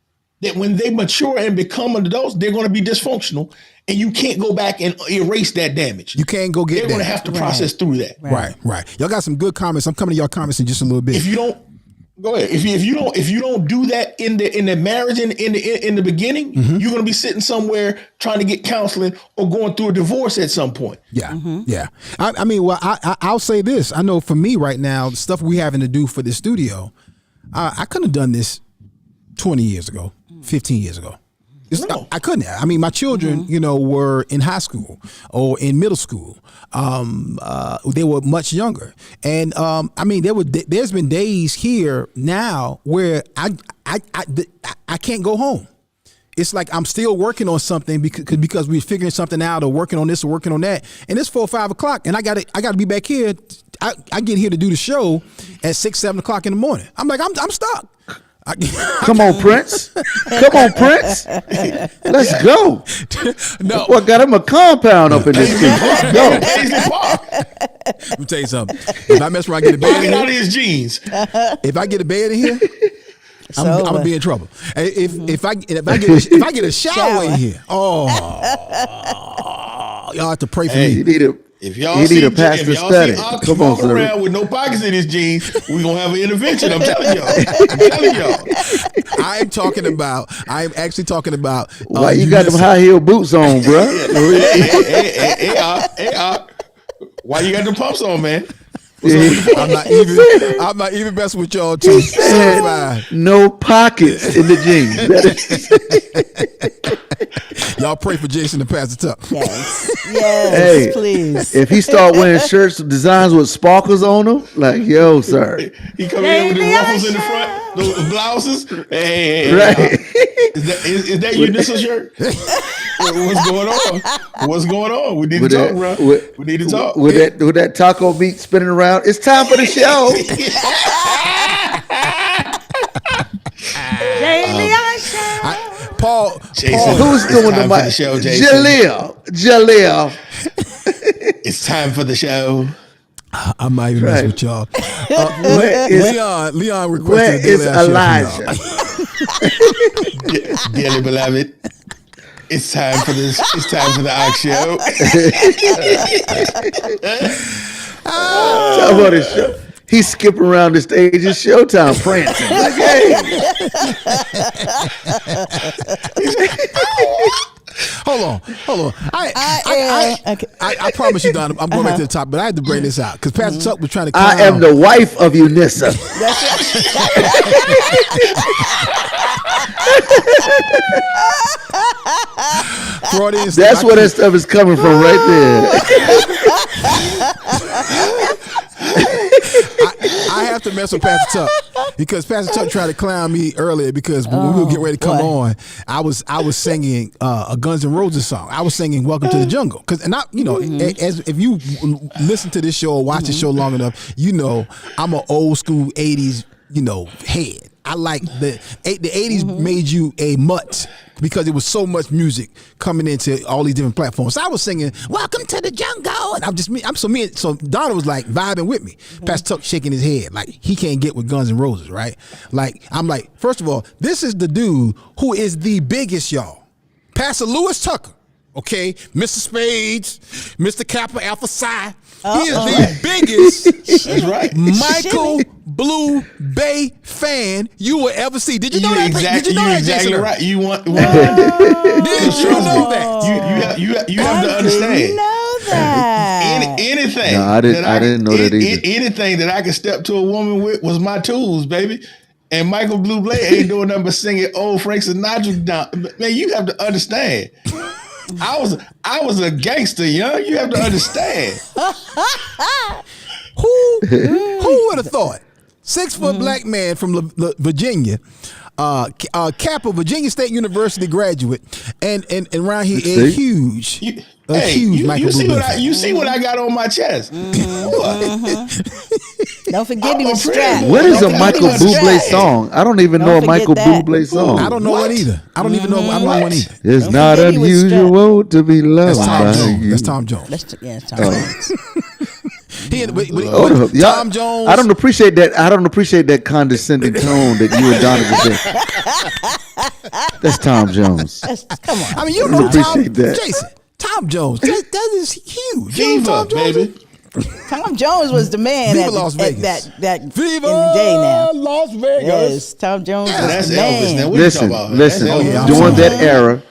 that when they mature and become adults, they're going to be dysfunctional, and you can't go back and erase that damage. You can't go get that. They're going to have to process through that. Right. Y'all got some good comments. I'm coming to y'all comments in just a little bit. If you don't, go ahead. If you don't do that in the marriage in the beginning, you're going to be sitting somewhere trying to get counseling or going through a divorce at some point. Yeah, yeah. I mean, well, I'll say this. I know for me right now, the stuff we having to do for the studio, I couldn't have done this 20 years ago. 15 years ago. I couldn't have. I mean, my children, were in high school or in middle school. They were much younger. And I mean, there's been days here now where I can't go home. It's like I'm still working on something because we're figuring something out or working on this or working on that. And it's 4 or 5 o'clock and I got to be back here. I get here to do the show at 6, 7 o'clock in the morning. I'm like, I'm stuck. Come on, Prince. Come on, Prince. Let's go. No. Well, got him a compound up in this thing. Let's go. Let me tell you something. If I mess around, get a bed in out of here, his jeans. If I get a bed in here, I'm gonna be in trouble. If I get a shower in here, y'all have to pray for me. If y'all need see, a pastor study. Come on, sir. Around with no pockets in his jeans, we're gonna have an intervention. I'm telling y'all. I am actually talking about why you got them high heel boots on, bro? Why you got them pumps on, man? I'm not even messing with y'all too. No pockets in the jeans. Y'all pray for Jason to pass it up. Yes, please. If he start wearing shirts with designs with sparkles on them, like, yo, sir. He come in with the ruffles in the front, those blouses. Hey. Right. Is that your initial shirt? What's going on? What's going on? We need to talk, bro. We need to talk. With that taco meat spinning around. It's time for the show. Paul, who's doing the mic? Show, Jason. Jaleel. It's time for the show. I might even mess with y'all. Leon requested. Where is Elijah? Dearly beloved, it's time for this. It's time for the Ox Show. Talk about his show. He's skipping around the stage. It's showtime, prancing. Like, hey. Hold on. I promise you, Donna, I'm going back to the top, but I had to bring this out because Pastor Tuck was trying to. I am the wife of Eunice. That's where that stuff is coming from, right there. I have to mess with Pastor Tuck because Pastor Tuck tried to clown me earlier because when we were getting ready to come on, I was singing a Guns N' Roses song. I was singing "Welcome to the Jungle" as if you listen to this show or watch the show long enough, I'm an old school '80s head. I like the '80s made you a mutt because it was so much music coming into all these different platforms. So I was singing "Welcome to the Jungle," and so Donna was like vibing with me. Pastor Tuck shaking his head like he can't get with Guns N' Roses, right? Like I'm like, first of all, this is the dude who is the biggest, y'all. Pastor Lewis Tucker, okay, Mr. Spades, Mr. Kappa Alpha Psi. He is the biggest That's right. Michael Blue Bay fan you will ever see. Did you know that? Exactly, Did you know that, exactly Jason? right. You want? Did you know that? You have to understand. Know that. Anything. No, I didn't know that either. Anything that I could step to a woman with was my tools, baby. And Michael Bublé ain't doing nothing but singing old Frank Sinatra down. Man, you have to understand. I was a gangster, young. You have to understand. Who would have thought 6-foot black man from Virginia. Kappa, Virginia State University graduate, and around here is huge. Hey, huge Michael Bublé fan. you see what I got on my chest. Don't forget I'm he was a friend. strapped. What is a Don't forget Michael he was Bublé strapped. song? I don't even Don't know a forget Michael that. Bublé song. I don't know one either. I don't even know. I don't know one either. It's Don't not forget he was unusual to be loved That's Tom by Jones. you. That's Tom Jones. It's Tom Jones. Hold up. Y'all- Tom Jones. I don't appreciate that. I don't appreciate that condescending tone that you and Donna just said. That's Tom Jones. Come on. I mean, you I know Tom. appreciate that. Jason. Tom Jones. That is huge. You know Viva, Tom Jones? baby. Tom Jones was the man Viva at, Las at Vegas. that Viva in the day now. Las Vegas. Yes, Tom Jones was That's the Elvis. Now, man. what Listen, you talking about? listen. That's Elvis. yeah, I'm During sorry. that era,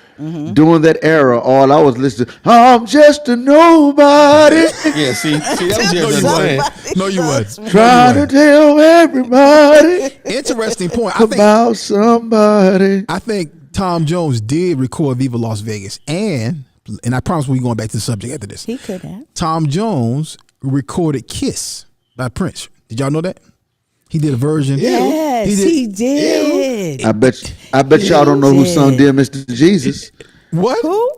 during that era, all I was listening. I'm just a nobody Yeah, see, that was No, just you saying. wasn't. No, you wasn't. trying to tell everybody Interesting point. about somebody. I think Tom Jones did record Viva Las Vegas, and I promise we're going back to the subject after this. He could have. Tom Jones recorded "Kiss" by Prince. Did y'all know that? He did a version. Yes, he did. I bet y'all don't know who sung "Dear Mr. Jesus." What? Who?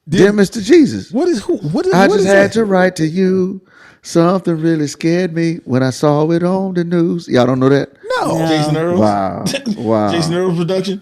Dear Mr. Jesus. What is who? What is? I what just is had that? to write to you. Something really scared me when I saw it on the news. Y'all don't know that? No. Jason Earl. Wow. Wow. Jason Earl production.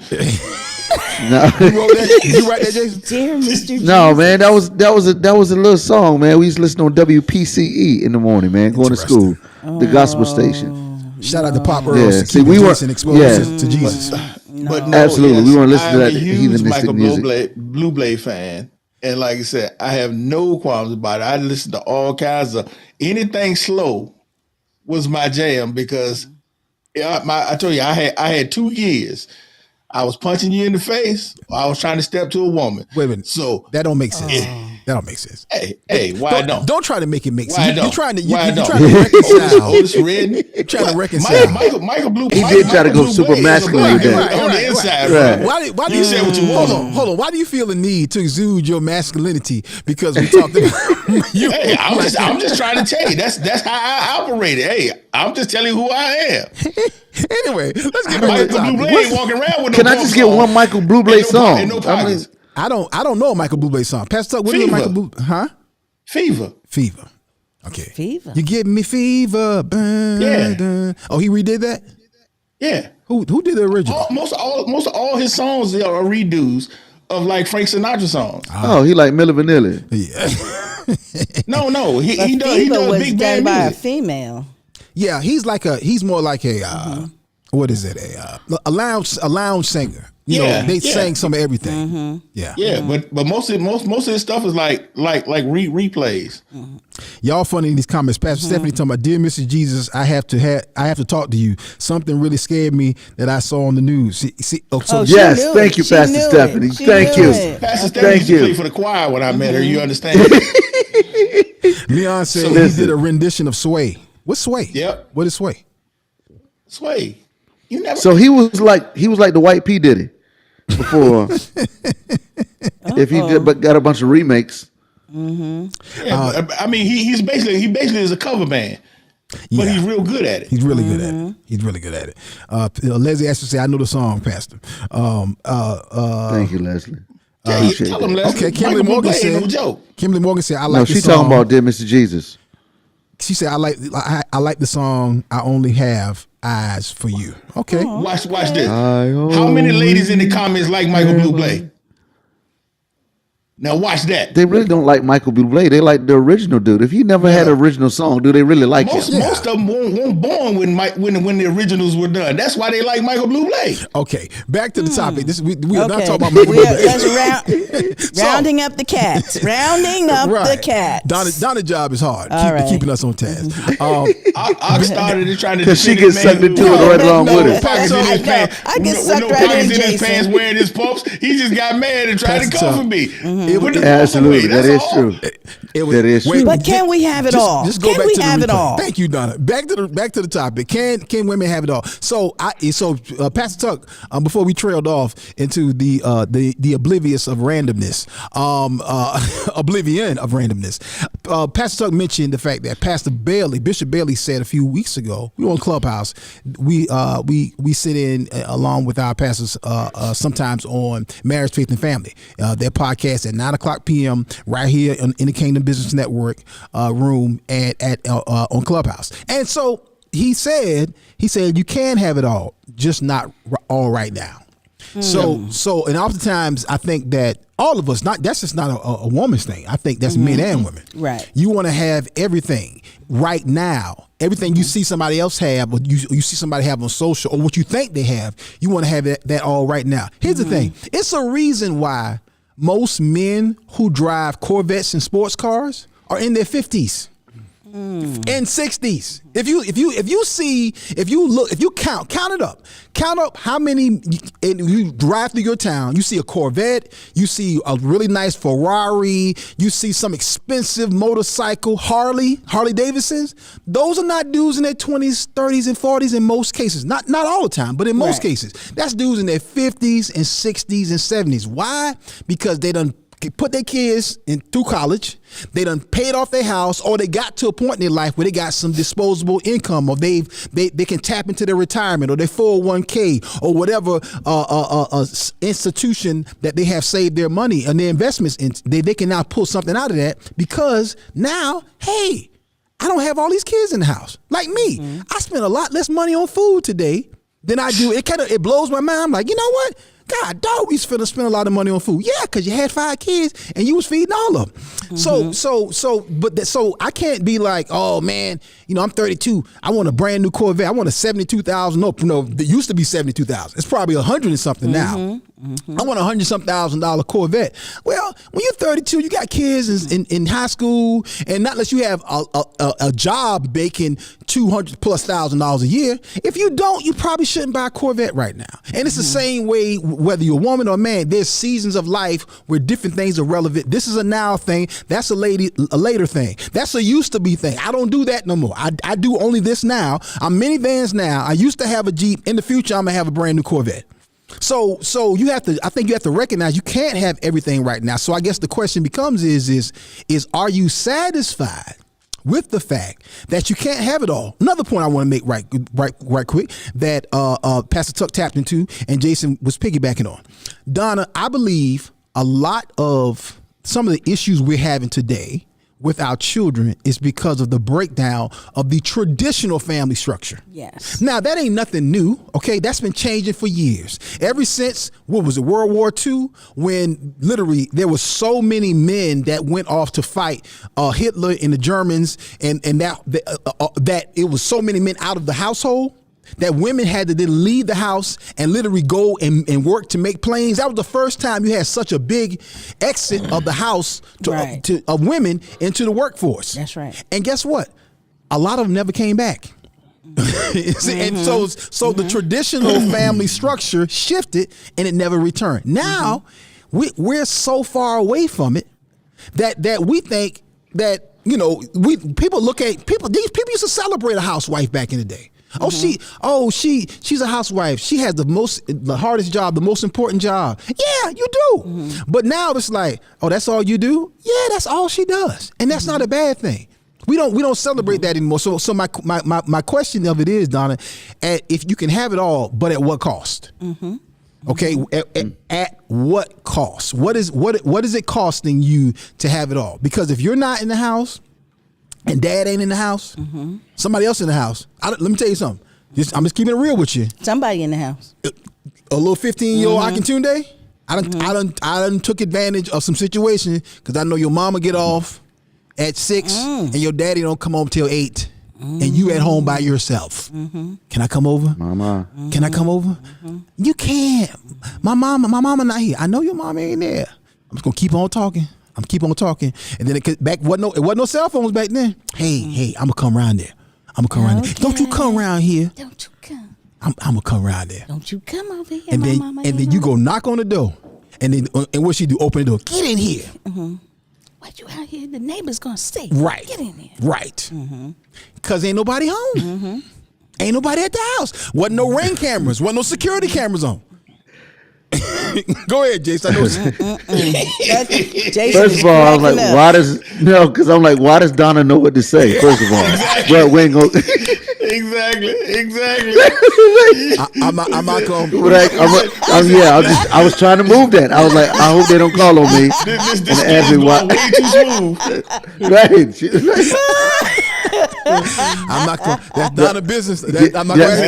No. You wrote that? Did you write that, Jason? Dear Mr. No, man, that was a little song, man. We used to listen on WPCE in the morning, man, going to school, the gospel station. Shout out to Pop Earl. Yeah, Yeah, see, we we were- Jason exposed yeah. to Jesus. But no, Absolutely. We weren't listening to I'm that a huge heathenistic Michael music. Blue Blade fan. And like I said, I have no qualms about it. I listen to all kinds of anything slow was my jam because I told you I had 2 years. I was punching you in the face. Or I was trying to step to a woman. Wait a minute. So That don't make sense. That don't make sense. hey, why don't? Don't try to make it make Why sense. don't? You're trying to Why you're don't? trying to reconcile. Otis Redding. You're trying to reconcile. Michael Blue. He did try to go super masculine with that. on the inside. Right. Bro. Why do You said what you hold want. on, hold on. Why do you feel the need to exude your masculinity? Because we talked about you. Hey, I'm just trying to tell you. That's how I operated. Hey, I'm just telling you who I am. Anyway, let's get back to the Michael Bublé topic. ain't walking around with no Can I pumps just get on one Michael Bublé and no song? and no I mean, pockets. I don't know a Michael Bublé song. Pastor Tuck, what is a Fever. Michael Bublé? Huh? Fever. Fever. Okay. Fever. You give me fever. Dun, Yeah. dun. Oh, he redid that? Yeah. Who did the original? Most of all his songs are redos of like Frank Sinatra songs. oh, he like Milli Vanilli. Yeah. No, he But does he Fever does was big done band by a music. female. Yeah, he's more like a what is it? A lounge singer. You Yeah, know, they yeah. sang some of everything. Yeah. Yeah, but most of his stuff is like replays. Y'all funny in these comments. Pastor Stephanie talking about, dear Mrs. Jesus, I have to talk to you. Something really scared me that I saw on the news. See, so She Yes, knew thank it. you, She Pastor knew it. Stephanie. She Thank knew you. it. Pastor Thank Stephanie used to you. play for the choir when I met her. You understand? Leon said he listen. did a rendition of Sway. What's Sway? Yep. What is Sway? Sway. You never. So he was like the White P Diddy before. If he did, but got a bunch of remakes. Yeah, I mean, he basically is a cover band, but Yeah. he's real good at it. He's really good at it. He's really good at it. Leslie asked to say, I know the song, Pastor. Thank you, Leslie. Yeah, Appreciate tell him, that. Leslie. Okay, Kimberly Michael Morgan Bublé ain't said. no joke. Kimberly Morgan said, I like No, the she's song. talking about Dear Mr. Jesus. She said, I like the song. I only have eyes for you. Okay. Watch this. I How many ladies in the comments like Michael Bublé? Now watch that. They really don't like Michael Bublé. They like the original dude. If he never had an original song, do they really like Most him? most of them weren't born when the originals were done. That's why they like Michael Bublé. Okay. Back to the topic. We are not Okay. talking about Michael Let's Bublé. rounding up the cats. Rounding up the cats. Donna job is hard. All right. Keeping us on task. I started it trying to Because she defend gets this sucked man into who- it right along no, with it. Pockets in I his know. pants. I get With sucked no right pockets in, his Jason. pants, wearing his pumps. He just got mad and tried to Pastor comfort Tuck. me. It Put was- the pump Absolutely, away. that That's is all. true. That is true. But can we have it all? Just go Can back we to the have it replay. all? Thank you, Donna. Back to the topic. Can women have it all? So Pastor Tuck, before we trailed off into the oblivious of randomness, oblivion of randomness, Pastor Tuck mentioned the fact that Bishop Bailey said a few weeks ago, we were on Clubhouse, we sit in along with our pastors sometimes on Marriage, Faith, and Family. Their podcast at 9:00 p.m. right here in the Kingdom Business Network room on Clubhouse. And so he said you can have it all, just not all right now. So and oftentimes I think that all of us, that's just not a woman's thing. I think that's men and women. Right. You want to have everything right now. Everything you see somebody else have, or you see somebody have on social, or what you think they have, you want to have that all right now. Here's the thing. It's a reason why most men who drive Corvettes and sports cars are in their 50s. And 60s. If you count up how many, and you drive through your town, you see a Corvette, you see a really nice Ferrari, you see some expensive motorcycle, Harley Davidsons. Those are not dudes in their 20s, 30s, and 40s in most cases. Not all the time, but in most cases. That's dudes in their 50s and 60s and 70s. Why? Because they done put their kids through college, they done paid off their house, or they got to a point in their life where they got some disposable income, or they can tap into their retirement or their 401k or whatever institution that they have saved their money and their investments in. They can now pull something out of that because now, hey, I don't have all these kids in the house. Like me, I spent a lot less money on food today than I do. It blows my mind. I'm like, you know what? God, dog, we used to spend a lot of money on food. Yeah, because you had 5 kids and you was feeding all of them. So I can't be like, oh man, I'm 32. I want a brand new Corvette. I want a 72,000. No, it used to be 72,000. It's probably 100 and something now. I want $100-something thousand Corvette. Well, when you're 32, you got kids in high school, and not unless you have a job making $200,000+ a year. If you don't, you probably shouldn't buy a Corvette right now. And it's the same way whether you're a woman or a man. There's seasons of life where different things are relevant. This is a now thing. That's a later thing. That's a used to be thing. I don't do that no more. I do only this now. I'm minivans now. I used to have a Jeep. In the future, I'm gonna have a brand new Corvette. So I think you have to recognize you can't have everything right now. So I guess the question becomes is are you satisfied with the fact that you can't have it all? Another point I want to make right quick that Pastor Tuck tapped into and Jason was piggybacking on. Donna, I believe a lot of some of the issues we're having today with our children is because of the breakdown of the traditional family structure. Yes. Now, that ain't nothing new, okay? That's been changing for years. Ever since, World War II, when literally there was so many men that went off to fight Hitler and the Germans, and that it was so many men out of the household, that women had to then leave the house and literally go and work to make planes. That was the first time you had such a big exit of the house of women into the workforce. That's right. And guess what? A lot of them never came back. And so the traditional family structure shifted and it never returned. Now we're so far away from it that we think that, people look at people. These people used to celebrate a housewife back in the day. She's a housewife. She has the hardest job, the most important job. Yeah, you do. But now it's like, oh, that's all you do? Yeah, that's all she does. And that's not a bad thing. We don't celebrate that anymore. So my question of it is, Donna, if you can have it all, but at what cost? Okay, at what cost? What is it costing you to have it all? Because if you're not in the house, and dad ain't in the house, somebody else in the house. Let me tell you something. I'm just keeping it real with you. Somebody in the house. A little 15-year-old Akintunde, I done took advantage of some situation because I know your mama get off at 6 and your daddy don't come home till 8 and you at home by yourself. Can I come over? Mama. Can I come over? You can't. My mama not here. I know your mama ain't there. I'm just gonna keep on talking. And then it wasn't no cell phones back then. Hey, I'm gonna come around there. Don't you come around here. Don't you come. I'm gonna come around there. Don't you come over here. And then you go knock on the door. And then what she do? Open the door. Get in here. What you out here? The neighbor's gonna see. Right. Get in there. Right. Because ain't nobody home. Ain't nobody at the house. Wasn't no ring cameras. Wasn't no security cameras on. Go ahead, Jason. I know Jason First of all, I'm like, why does why does Donna know what to say? First of all, well, we ain't gonna. Exactly. I'm not going. I was trying to move that. I was like, I hope they don't call on me This and ask me why. way too smooth. I'm not going. That's Donna business. I'm not going to ask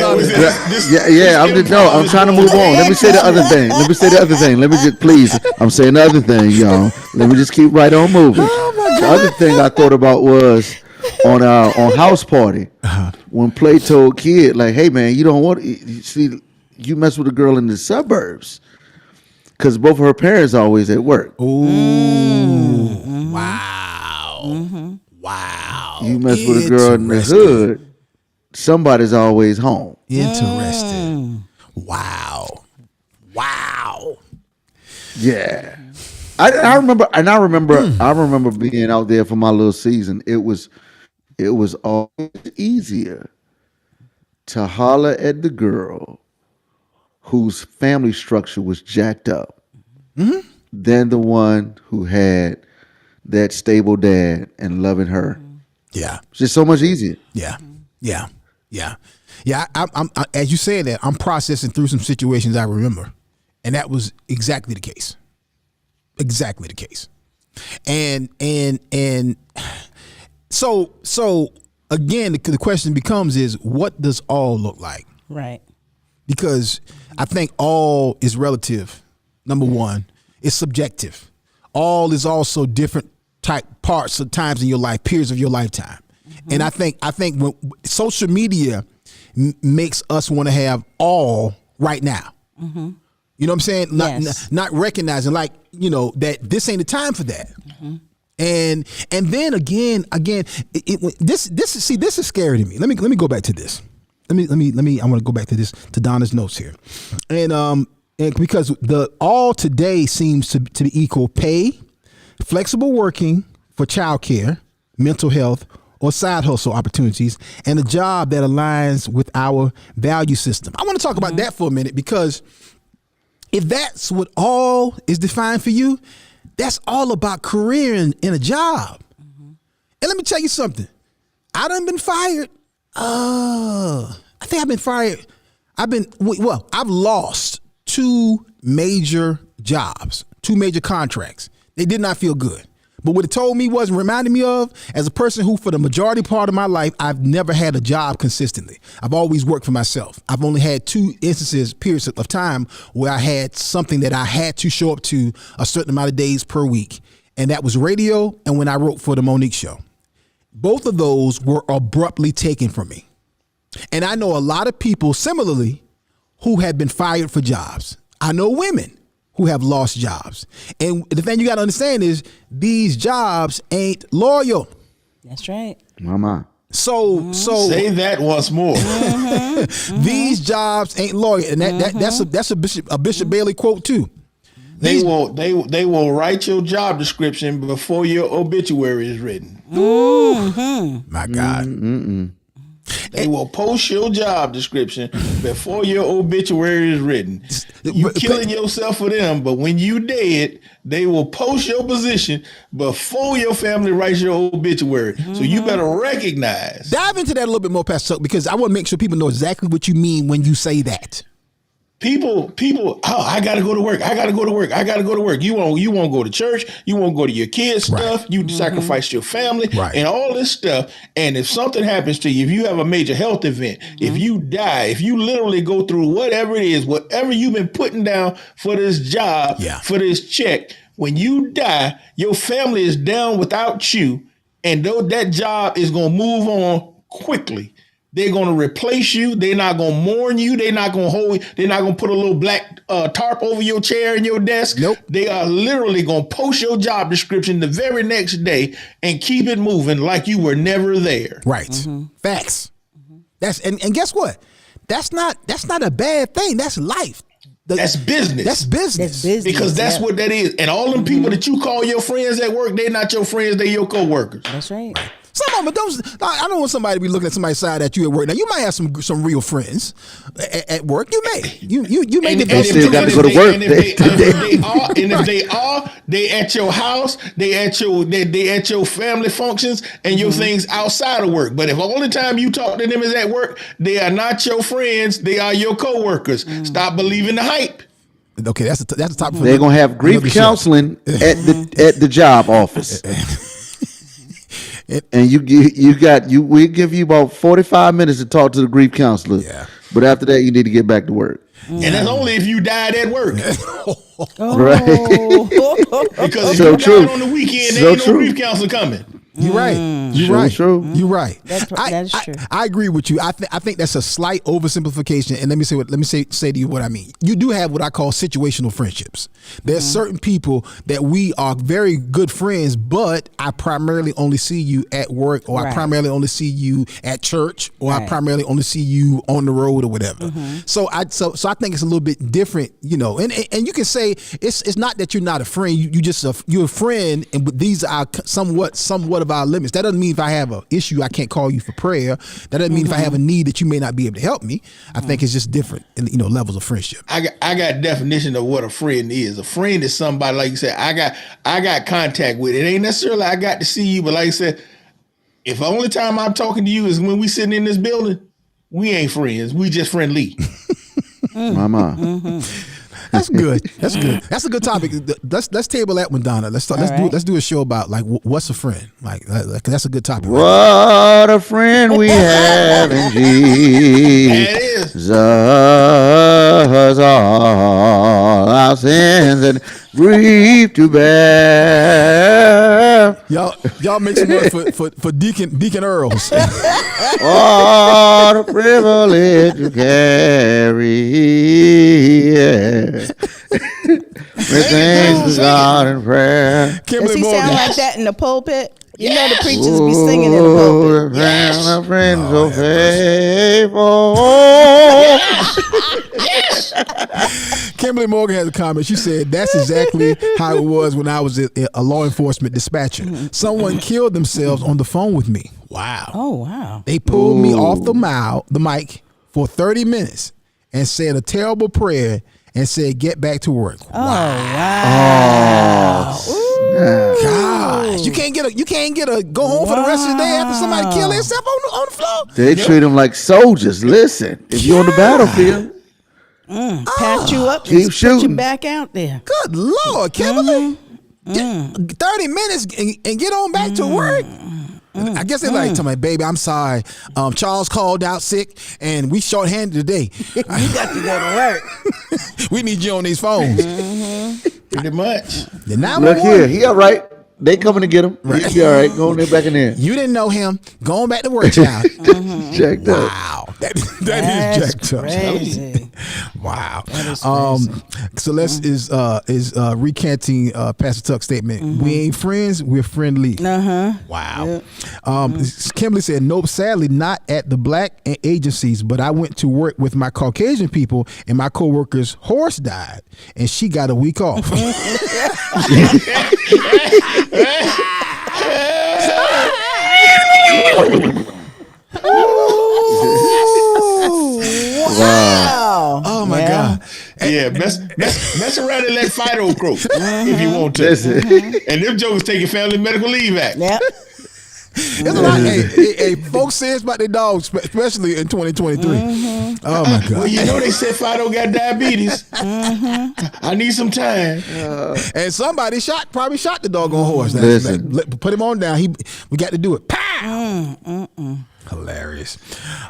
Donna. I'm trying to move on. Let me say the other thing. Let me just please. I'm saying the other thing, y'all. Let me just keep right on moving. The other thing I thought about was on House Party when Play told Kid like, "Hey man, you don't want you mess with a girl in the suburbs because both of her parents are always at work." Ooh, wow, wow. You mess with a girl in the hood, somebody's always home. Interesting. Wow. Yeah. I remember being out there for my little season. It was always easier to holler at the girl whose family structure was jacked up than the one who had that stable dad and loving her. Yeah. It's just so much easier. Yeah. I'm as you say that, I'm processing through some situations I remember, and that was exactly the case. And so again, the question becomes is, what does all look like? Right. Because I think all is relative. Number one, it's subjective. All is also different type parts of times in your life, periods of your lifetime. And I think when social media makes us want to have all right now. You know what I'm saying? Not recognizing that this ain't the time for that. And then again, this is scary to me. Let me go back to this. I want to go back to this, to Donna's notes here. And because the all today seems to equal pay, flexible working for childcare, mental health, or side hustle opportunities, and a job that aligns with our value system. I want to talk about that for a minute, because if that's what all is defined for you, that's all about career in a job. And let me tell you something. I done been fired. I think I've been fired. I've lost 2 major jobs, 2 major contracts. They did not feel good. But what it told me was, and reminded me of, as a person who for the majority part of my life, I've never had a job consistently. I've always worked for myself. I've only had 2 instances, periods of time, where I had something that I had to show up to a certain amount of days per week. And that was radio and when I wrote for the Monique Show. Both of those were abruptly taken from me. And I know a lot of people similarly who have been fired for jobs. I know women who have lost jobs. And the thing you got to understand is these jobs ain't loyal. That's right. Mama. So Say that once more. These jobs ain't loyal. And that's a Bishop Bailey quote too. They will write your job description before your obituary is written. My God. They will post your job description before your obituary is written. You killing yourself for them, but when you dead, they will post your position before your family writes your obituary. So you better recognize. Dive into that a little bit more, Pastor Chuck, because I want to make sure people know exactly what you mean when you say that. People, I gotta go to work. You won't go to church. You won't go to your kids' stuff. You sacrifice your family and all this stuff. And if something happens to you, if you have a major health event, if you die, if you literally go through whatever it is, whatever you've been putting down for this job, for this check, when you die, your family is down without you. And though that job is going to move on quickly, they're going to replace you. They're not going to mourn you. They're not going to hold you. They're not going to put a little black tarp over your chair and your desk. Nope. They are literally going to post your job description the very next day and keep it moving like you were never there. Right. Facts. That's and guess what? That's not a bad thing. That's life. That's business. That's business. That's business. Because that's what that is. And all them people that you call your friends at work, they're not your friends, they're your coworkers. That's right. Some of them, I don't want somebody to be looking at somebody's side at you at work. Now you might have some real friends at work. You may, you may. They still got to go to work. And if they are, they at your house, they at your family functions and your things outside of work. But if the only time you talk to them is at work, they are not your friends. They are your coworkers. Stop believing the hype. Okay, that's the topic. They're gonna have grief counseling at the job office. And we give you about 45 minutes to talk to the grief counselor. Yeah. But after that, you need to get back to work. And that's only if you died at work. Right. Because if So you true. died on the weekend, So there ain't no true. grief counselor coming. You're right. You're True, right. true. You're right. That is true. I agree with you. I think that's a slight oversimplification. And let me say to you what I mean. You do have what I call situational friendships. There's certain people that we are very good friends, but I primarily only see you at work, or I Right. primarily only see you at church, or I Right. primarily only see you on the road or whatever. So I think it's a little bit different, And you can say it's not that you're not a friend. You're a friend, and these are somewhat of our limits. That doesn't mean if I have an issue I can't call you for prayer. That doesn't mean if I have a need that you may not be able to help me. I think it's just different in levels of friendship. I got definition of what a friend is. A friend is somebody, like you said, I got contact with. It ain't necessarily I got to see you, but like I said, if the only time I'm talking to you is when we sitting in this building, we ain't friends. We just friendly. Mama. That's good. That's good. That's a good topic. Let's table that one, Donna. Let's do a show about like what's a friend. Like that's a good topic. What a friend we have in Jesus. All our sins and grief to bear. Y'all make some noise for Deacon Earls. What a privilege to carry. Yeah. With thanks to God in prayer. Kimberly Does he Morgan. sound like that in the pulpit? You know the preachers be singing in the pulpit. A friend so faithful. Kimberly Morgan has a comment. She said, that's exactly how it was when I was a law enforcement dispatcher. Someone killed themselves on the phone with me. Wow. Oh, wow. They pulled me off the mic for 30 minutes and said a terrible prayer and said, get back to work. Oh, wow. Gosh, you can't get a go home for the rest of the day after somebody kill themselves on the floor. They treat them like soldiers. Listen, if you're on the battlefield, Patch you up Keep and put shooting. you back out there. Good Lord, Kimberly. 30 minutes and get on back to work. I guess they're like, tell me, baby, I'm sorry. Charles called out sick and we shorthanded today. You got to go to work. We need you on these phones. Pretty much. The 911. look here, he all right. They coming to get him. He all right. Go on there back in there. You didn't know him. Going back to work, child. Checked out. Wow. That is That's jacked up. crazy. Wow. That is crazy. Celeste is recanting Pastor Tuck's statement. We ain't friends, we're friendly. Wow. Kimberly said, nope, sadly not at the black agencies, but I went to work with my Caucasian people and my coworker's horse died and she got a week off. Wow. Oh my God. Yeah, mess around and let Fido croak if you want to. Listen. And them jokers taking family medical leave act. Yeah. There's a lot. Hey, folks say it's about their dogs, especially in 2023. Oh my God. Well, you know they said Fido got diabetes. I need some time. And somebody probably shot the doggone horse. Listen. Put him on down. We got to do it. Pow! Hilarious.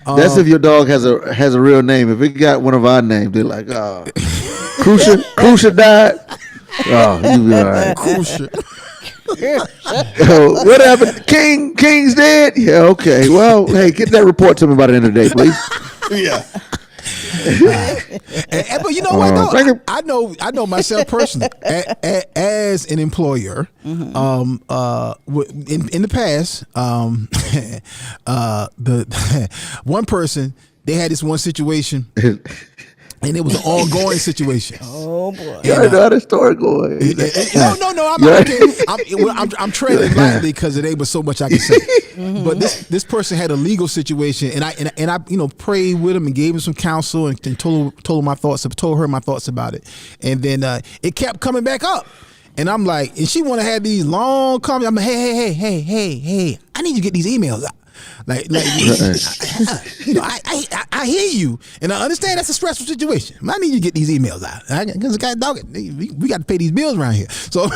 That's if your dog has a real name. If it got one of our names, they're like, oh, Crucia died. Oh, you be all right. Crucial. Oh, what happened? King's dead? Yeah, okay. Well, hey, get that report to me by the end of the day, please. Yeah. But you know what? thank you. I know myself personally as an employer. In the past, the one person, they had this one situation And it was an ongoing situation. Oh boy! You already know how the story going. I'm treading lightly because it ain't but so much I can say. But this person had a legal situation, and I prayed with him and gave him some counsel and told her my thoughts about it, and then it kept coming back up. And I'm like, and she want to have these long comments. I'm like, hey, I need you to get these emails out. Like I hear you, and I understand that's a stressful situation. I need you to get these emails out because we got to pay these bills around here. So,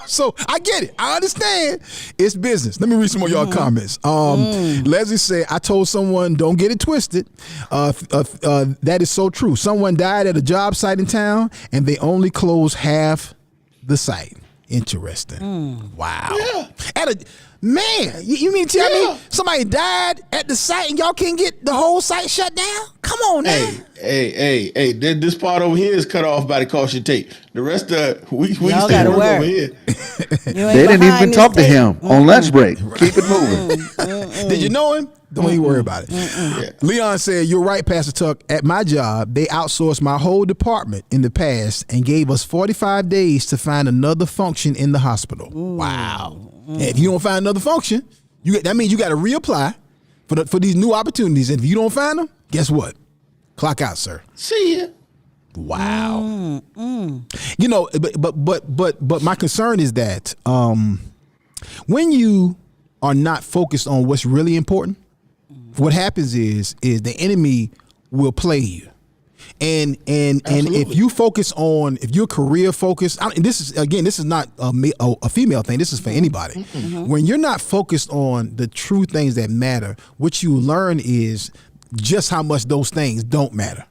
so I get it. I understand it's business. Let me read some of y'all comments. Leslie said, "I told someone, don't get it twisted. That is so true. Someone died at a job site in town, and they only closed half the site. Interesting. Wow. Yeah. Man, you mean to tell me somebody died at the site and y'all can't get the whole site shut down? Come on now. Hey, this part over here is cut off by the caution tape. The rest of we Y'all still gotta work work. over here. They didn't even talk to him on lunch break. Keep it moving. Did you know him? Don't even worry about it. Yeah. Leon said, "You're right, Pastor Tuck. At my job, they outsourced my whole department in the past and gave us 45 days to find another function in the hospital." Wow. And if you don't find another function, that means you got to reapply for these new opportunities. And if you don't find them, guess what? Clock out, sir. See ya. Wow. You know, but my concern is that when you are not focused on what's really important, what happens is the enemy will play you. And if you focus on, if you're career focused, and this is not a female thing. This is for anybody. When you're not focused on the true things that matter, what you learn is just how much those things don't matter.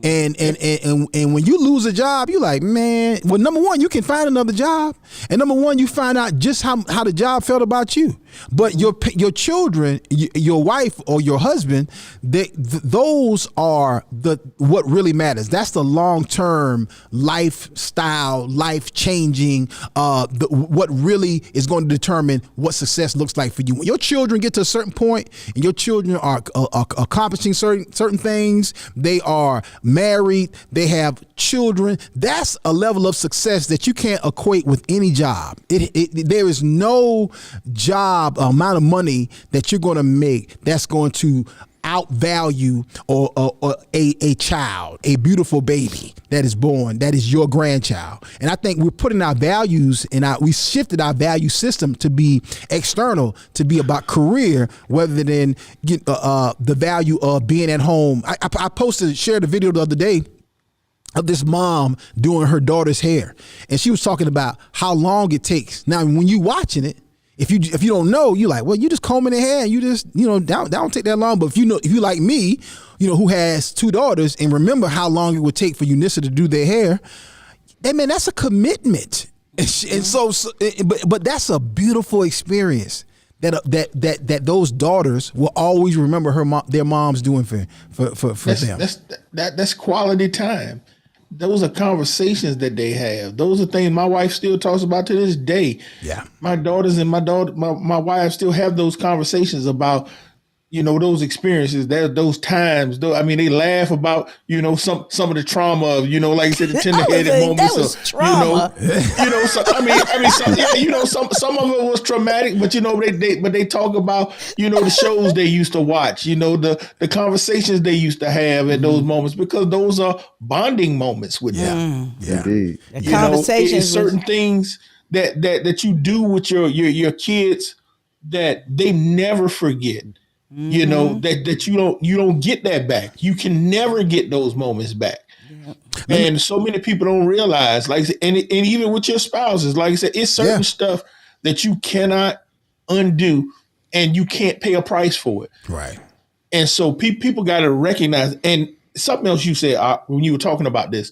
And when you lose a job, you're like, man, well, number one, you can find another job. And number one, you find out just how the job felt about you. But your children, your wife or your husband, those are what really matters. That's the long-term lifestyle, life-changing, what really is going to determine what success looks like for you. When your children get to a certain point and your children are accomplishing certain things, they are married, they have children, that's a level of success that you can't equate with any job. There is no job amount of money that you're going to make that's going to outvalue or a child, a beautiful baby that is born, that is your grandchild. And I think we're putting our values we shifted our value system to be external, to be about career rather than the value of being at home. I shared a video the other day of this mom doing her daughter's hair, and she was talking about how long it takes. Now, when you watching it, if you don't know, you're like, well, you just combing their hair and you just, that don't take that long. But if you like me, who has two daughters and remember how long it would take for Unissa to do their hair, that's a commitment. And so, but that's a beautiful experience that those daughters will always remember their moms doing for them. That's quality time. Those are conversations that they have. Those are things my wife still talks about to this day. Yeah. My daughters and my wife still have those conversations about, those experiences, those times. I mean, they laugh about, some of the trauma of, like you said, the tender-headed moments. That was trauma. Some of it was traumatic, but they talk about, the shows they used to watch, the conversations they used to have at those moments, because those are bonding moments with them. Yeah. Indeed. The conversations, certain things that you do with your kids that they never forget. That you don't get that back. You can never get those moments back. Yeah. And so many people don't realize, like I said, and even with your spouses, like I said, it's certain stuff that you cannot undo and you can't pay a price for it. Right. And so people got to recognize, and something else you said when you were talking about this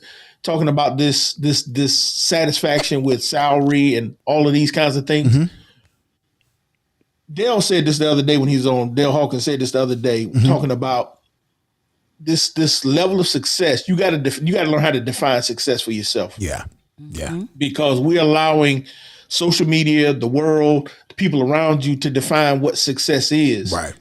satisfaction with salary and all of these kinds of things. Mm-hmm. Dale said this the other day when he was on. Dale Hawkins said this the other day, talking about this level of success. You got to learn how to define success for yourself. Yeah. Because we're allowing social media, the world, the people around you to define what success is. Right.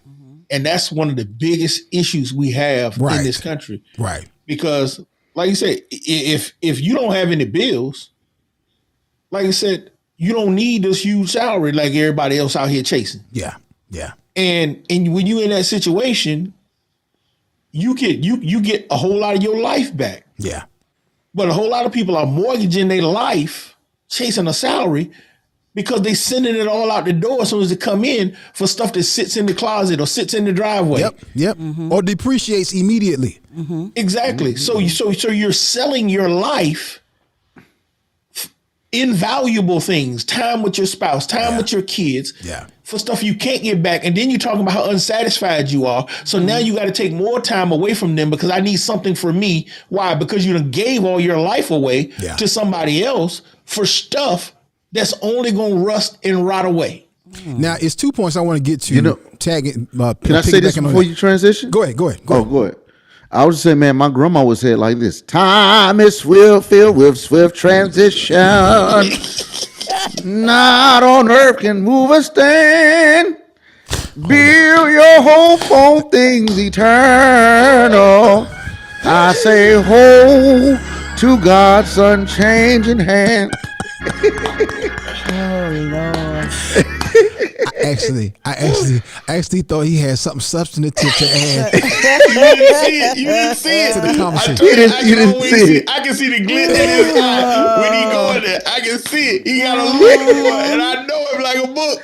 and that's one of the biggest issues we have Right. in this country. Right. Because, like you said, if you don't have any bills, like I said, you don't need this huge salary like everybody else out here chasing. Yeah. Yeah. And when you're in that situation, you get a whole lot of your life back. Yeah. But a whole lot of people are mortgaging their life chasing a salary because they sending it all out the door as soon as they come in for stuff that sits in the closet or sits in the driveway. Yep. Or depreciates immediately. Exactly. So you're selling your life, invaluable things, time with your spouse, time with your kids, for stuff you can't get back. And then you're talking about how unsatisfied you are. So now you got to take more time away from them because I need something for me. Why? Because you done gave all your life away to somebody else for stuff that's only going to rust and rot away. Now, it's 2 points I want to get to. Tagging. Can I say this before you transition? Go ahead. Go ahead. I was just saying, man, my grandma would say it like this: time is swift, filled with swift transition. Not on earth can move a stand. Build your hope on things eternal. I say, hold to God's unchanging hand. Oh Lord. I actually thought he had something substantive to add. You didn't see it. To the conversation. You didn't see it. I can see the glint in his eye when he going there. I can see it. He got a look for it, and I know him like a book.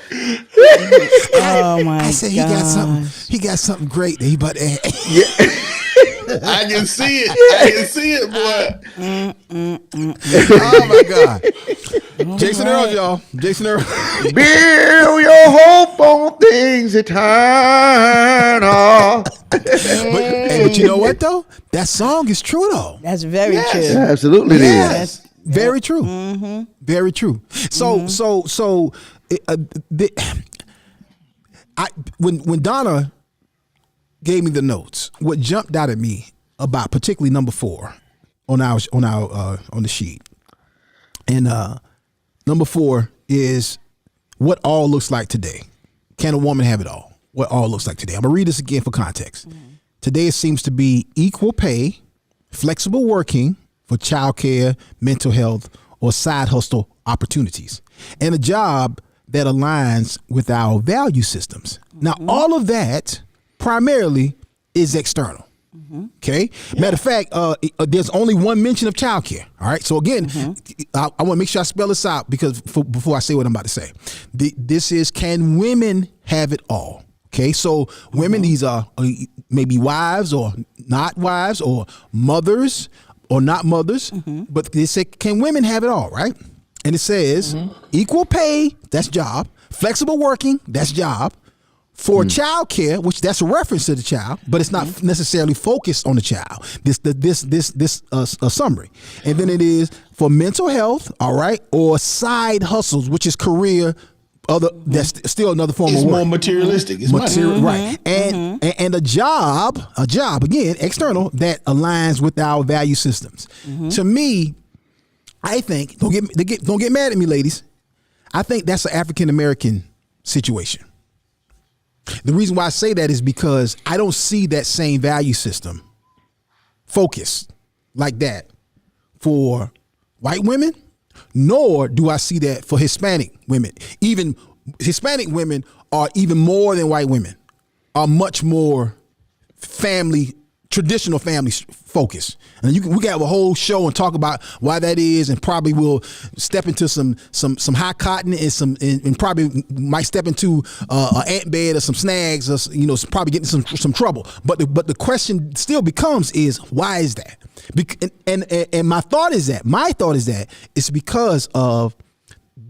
Oh my I said God. he got something great that he about to add. I can see it, boy. Oh my God. Jason Earl, y'all. Jason Earl. Build your hope on things eternal. but you know what though? That song is true though. That's very true. Yeah, absolutely, it is. That's Very true. Very true. So when Donna gave me the notes, what jumped out at me about particularly number 4 on the sheet, and number 4 is what all looks like today. Can a woman have it all? What all looks like today. I'm gonna read this again for context. Today it seems to be equal pay, flexible working for childcare, mental health, or side hustle opportunities, and a job that aligns with our value systems. Now, all of that primarily is external. Okay. Matter of fact, there's only one mention of childcare. All right. So again, I want to make sure I spell this out before I say what I'm about to say. This is, can women have it all? Okay. So women, these are maybe wives or not wives, or mothers or not mothers, but they say, can women have it all? Right. And it says equal pay, that's job, flexible working, that's job, for child care, which that's a reference to the child, but it's not necessarily focused on the child. This summary. And then it is for mental health, all right, or side hustles, which is career, that's still another form It's of work. more materialistic. It's money. Right. And a job again, external, that aligns with our value systems. To me, I think, don't get mad at me, ladies. I think that's an African American situation. The reason why I say that is because I don't see that same value system focused like that for white women, nor do I see that for Hispanic women. Even Hispanic women are even more than white women, are much more traditional family focus. And we can have a whole show and talk about why that is, and probably will step into some hot cotton and probably might step into an ant bed or some snags, or probably getting some trouble. But the question still becomes is, why is that? And my thought is that it's because of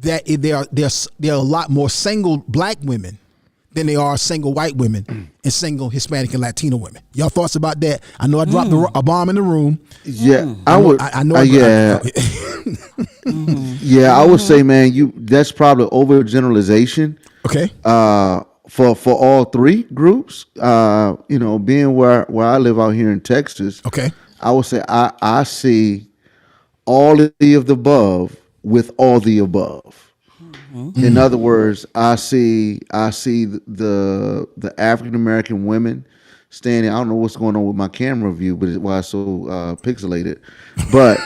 that there are a lot more single black women than they are single white women and single Hispanic and Latino women. Y'all thoughts about that? I know I dropped a bomb in the room. Yeah, I would. Yeah, I would say, man, that's probably overgeneralization. Okay. For all three groups, being where I live out here in Texas. Okay. I would say I see all of the above with all the above. In other words, I see the African American women standing. I don't know what's going on with my camera view, but why it's so pixelated. But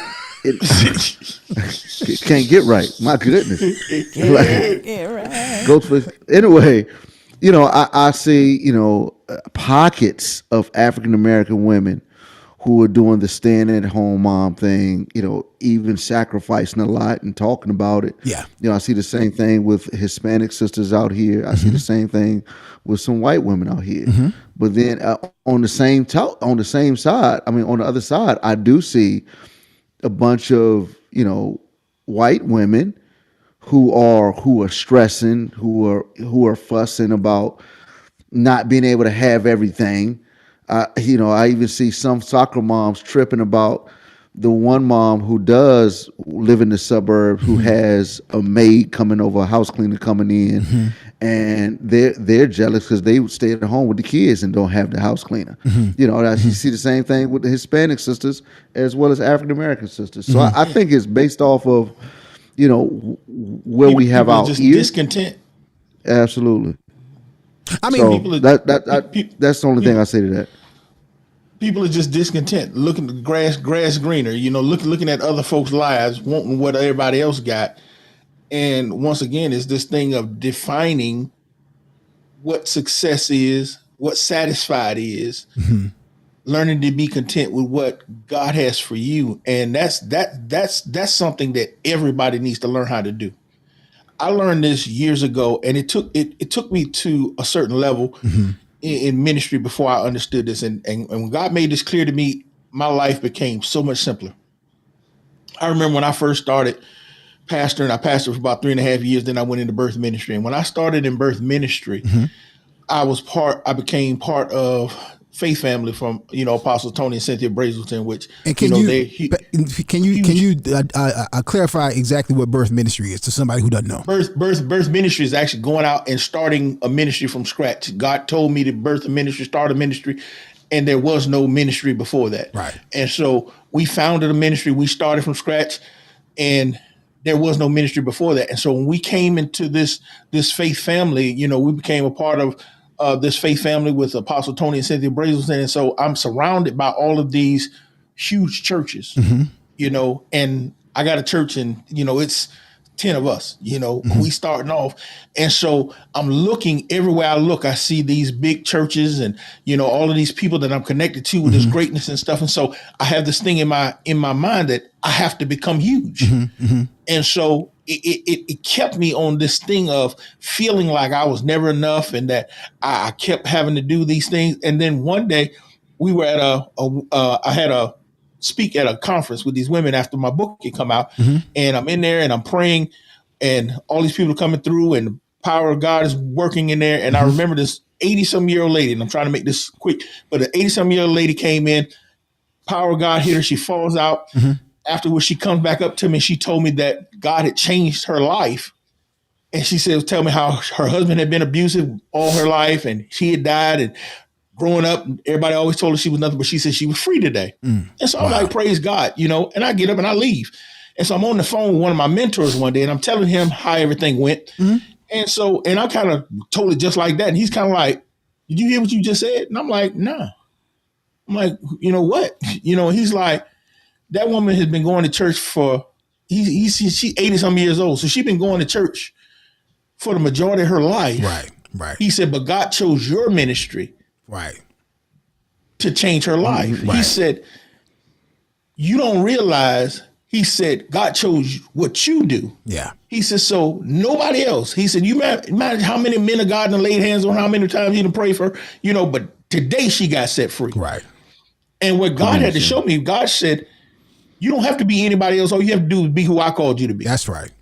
it can't get right. My goodness. Go to anyway. I see pockets of African American women who are doing the staying at home mom thing, even sacrificing a lot and talking about it. Yeah. I see the same thing with Hispanic sisters out here. I see the same thing with some white women out here. But then on the same side, on the other side, I do see a bunch of, white women who are stressing, who are fussing about not being able to have everything. I even see some soccer moms tripping about the one mom who does live in the suburbs who has a maid coming over, a house cleaner coming in, and they're jealous because they stay at home with the kids and don't have the house cleaner. You see the same thing with the Hispanic sisters as well as African American sisters. So I think it's based off of where we have our just ears. discontent. Absolutely. I mean, So that's the only thing I say to that. People are just discontent, looking at the grass greener. Looking at other folks' lives, wanting what everybody else got. And once again, it's this thing of defining what success is, what satisfied is, learning to be content with what God has for you, and that's something that everybody needs to learn how to do. I learned this years ago, and it took me to a certain level in ministry before I understood this. And when God made this clear to me, my life became so much simpler. I remember when I first started pastoring, I pastored for about 3.5 years. Then I went into birth ministry. And when I started in birth ministry, I became part of faith family from Apostle Tony and Cynthia Brazelton, which and can you clarify exactly what birth ministry is to somebody who doesn't know? Birth ministry is actually going out and starting a ministry from scratch. God told me to birth a ministry, start a ministry, and there was no ministry before that. Right. And so we founded a ministry. We started from scratch, and there was no ministry before that. And so when we came into this faith family, we became a part of this faith family with Apostle Tony and Cynthia Brazelton. And so I'm surrounded by all of these huge churches, and I got a church and, it's 10 of us, we starting off. And so I'm looking everywhere I look, I see these big churches and, all of these people that I'm connected to with this greatness and stuff. And so I have this thing in my mind that I have to become huge. And so it kept me on this thing of feeling like I was never enough and that I kept having to do these things. And then one day we were at I had a speak at a conference with these women after my book had come out, and I'm in there and I'm praying and all these people are coming through and the power of God is working in there. And I remember this 80-some-year-old lady, and I'm trying to make this quick, but an 80-some-year-old lady came in, power of God hit her, she falls out. Afterwards, she comes back up to me and she told me that God had changed her life. And she said, tell me how her husband had been abusive all her life and she had died, and growing up, everybody always told her she was nothing, but she said she was free today. And so I'm like, praise God, and I get up and I leave. And so I'm on the phone with one of my mentors one day and I'm telling him how everything went. And so, and I kind of told it just like that. And he's kind of like, did you hear what you just said? And I'm like, nah. I'm like, what? He's like, that woman has been going to church for, she's 80-some years old. So she's been going to church for the majority of her life. Right. He said, but God chose your ministry. Right. To change her life. He said, you don't realize, he said, God chose what you do. Yeah. He said, so nobody else. He said, you imagine how many men of God done laid hands on, how many times he done prayed for her, but today she got set free. Right. And what God had to show me, God said, you don't have to be anybody else. All you have to do is be who I called you to be. That's right.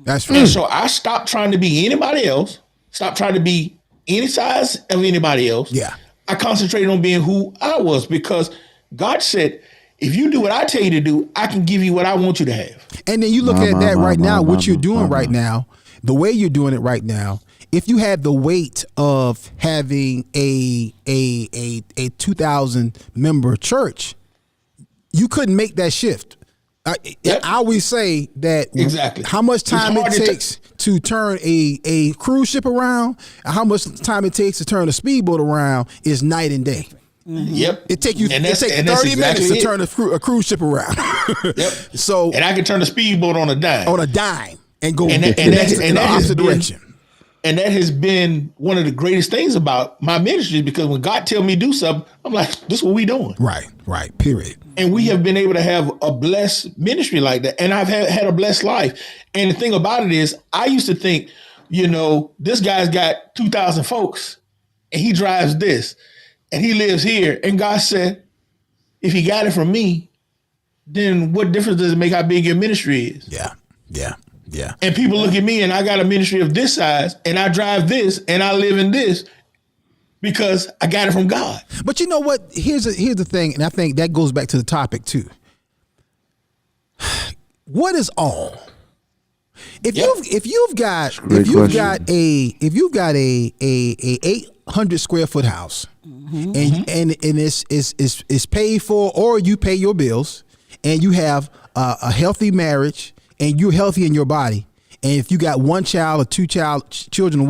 That's right. And so I stopped trying to be anybody else, stopped trying to be any size of anybody else. Yeah. I concentrated on being who I was, because God said, if you do what I tell you to do, I can give you what I want you to have. And then you look at that right now, what you're doing right now, the way you're doing it right now. If you had the weight of having a 2,000 member church, you couldn't make that shift. Yep. I always say that Exactly. how much time It's hard it to takes to turn a cruise ship around and how much time it takes to turn a speedboat around is night and day. Yep. It take 30 exactly minutes to it. turn a cruise ship around. Yep. So And I can turn a speedboat on a dime. And go And that- in and that- the and that has opposite been- direction. And that has been one of the greatest things about my ministry, because when God tell me to do something, I'm like, this is what we doing. Right. Period. And we have been able to have a blessed ministry like that. And I've had a blessed life. And the thing about it is, I used to think, this guy's got 2,000 folks and he drives this and he lives here. And God said, if he got it from me, then what difference does it make how big your ministry is? Yeah. And people look at me and I got a ministry of this size and I drive this and I live in this because I got it from God. But you know what? Here's the thing, and I think that goes back to the topic too. What is all? If you've got a 800 square foot house, and it's paid for, or you pay your bills, and you have a healthy marriage, and you're healthy in your body, and if you got one child or two children or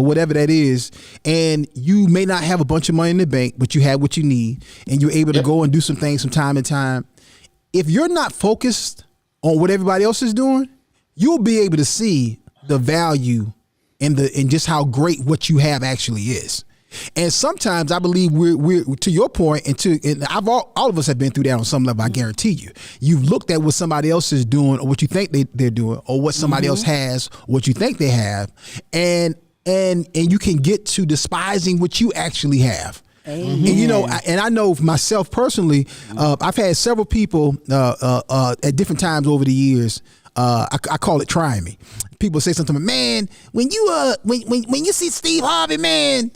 whatever that is, and you may not have a bunch of money in the bank, but you have what you need, and you're able to go and do some things from time to time. If you're not focused on what everybody else is doing, you'll be able to see the value and just how great what you have actually is. And sometimes I believe we're to your point, and all of us have been through that on some level. I guarantee you. You've looked at what somebody else is doing, or what you think they're doing, or what somebody else has, what you think they have, and you can get to despising what you actually have. And and I know myself personally, I've had several people at different times over the years. I call it trying me. People say something to me, man, when you see Steve Harvey, man,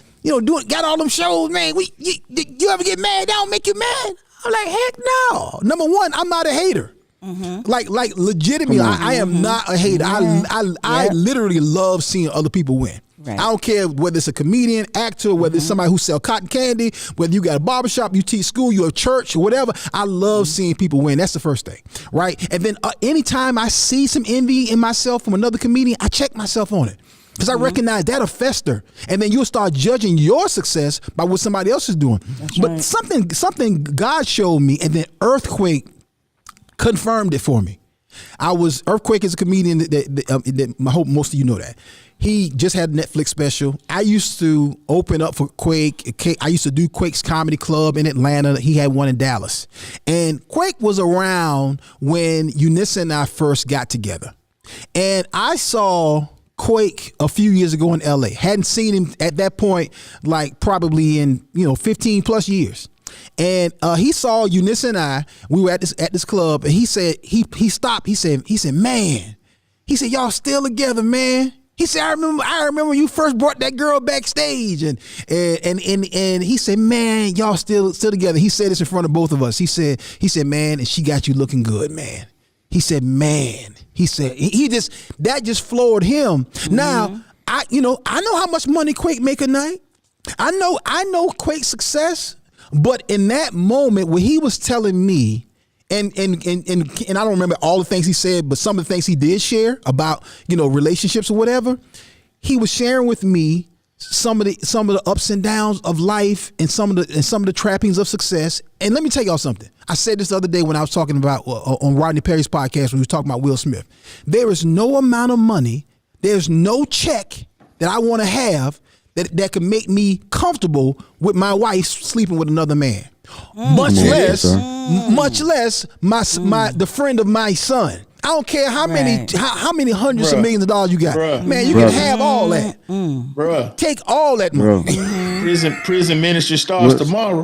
got all them shows, man, you ever get mad? That don't make you mad? I'm like, heck no. Number one, I'm not a hater. Like legitimately, I am not a hater. I literally love seeing other people win. Right. I don't care whether it's a comedian, actor, whether it's somebody who sell cotton candy, whether you got a barbershop, you teach school, you're a church, or whatever. I love seeing people win. That's the first thing, right? And then anytime I see some envy in myself from another comedian, I check myself on it. Because I recognize that'll fester. And then you'll start judging your success by what somebody else is doing. But something God showed me, and then Earthquake confirmed it for me. Earthquake is a comedian that I hope most of you know that. He just had a Netflix special. I used to open up for Quake. I used to do Quake's Comedy Club in Atlanta. He had one in Dallas. And Quake was around when Eunice and I first got together. And I saw Quake a few years ago in LA. Hadn't seen him at that point, like probably in 15 plus years. And he saw Eunice and I. We were at this club, and he said he stopped. He said, man. He said, y'all still together, man. He said, I remember when you first brought that girl backstage, and he said, man, y'all still together. He said this in front of both of us. He said, man, and she got you looking good, man. He said, man. He said that just floored him. Now I know how much money Quake make a night. I know Quake's success, but in that moment when he was telling me. And I don't remember all the things he said, but some of the things he did share about, relationships or whatever, he was sharing with me some of the ups and downs of life and some of the trappings of success. And let me tell y'all something. I said this the other day when I was talking about on Rodney Perry's podcast when he was talking about Will Smith. There is no amount of money, there's no check that I want to have that can make me comfortable with my wife sleeping with another man. Much less the friend of my son. I don't care how many hundreds of millions of dollars you got. Man, you can have all that. Take all that money. Prison ministry starts tomorrow.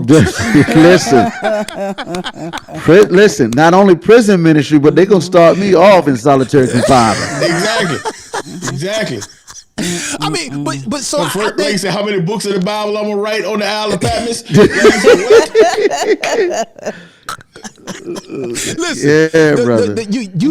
Listen, not only prison ministry, but they're going to start me off in solitary confinement. Exactly. I mean, but so I think, like you said, how many books of the Bible I'm gonna write on the Isle of Patmos? Listen, Yeah, brother.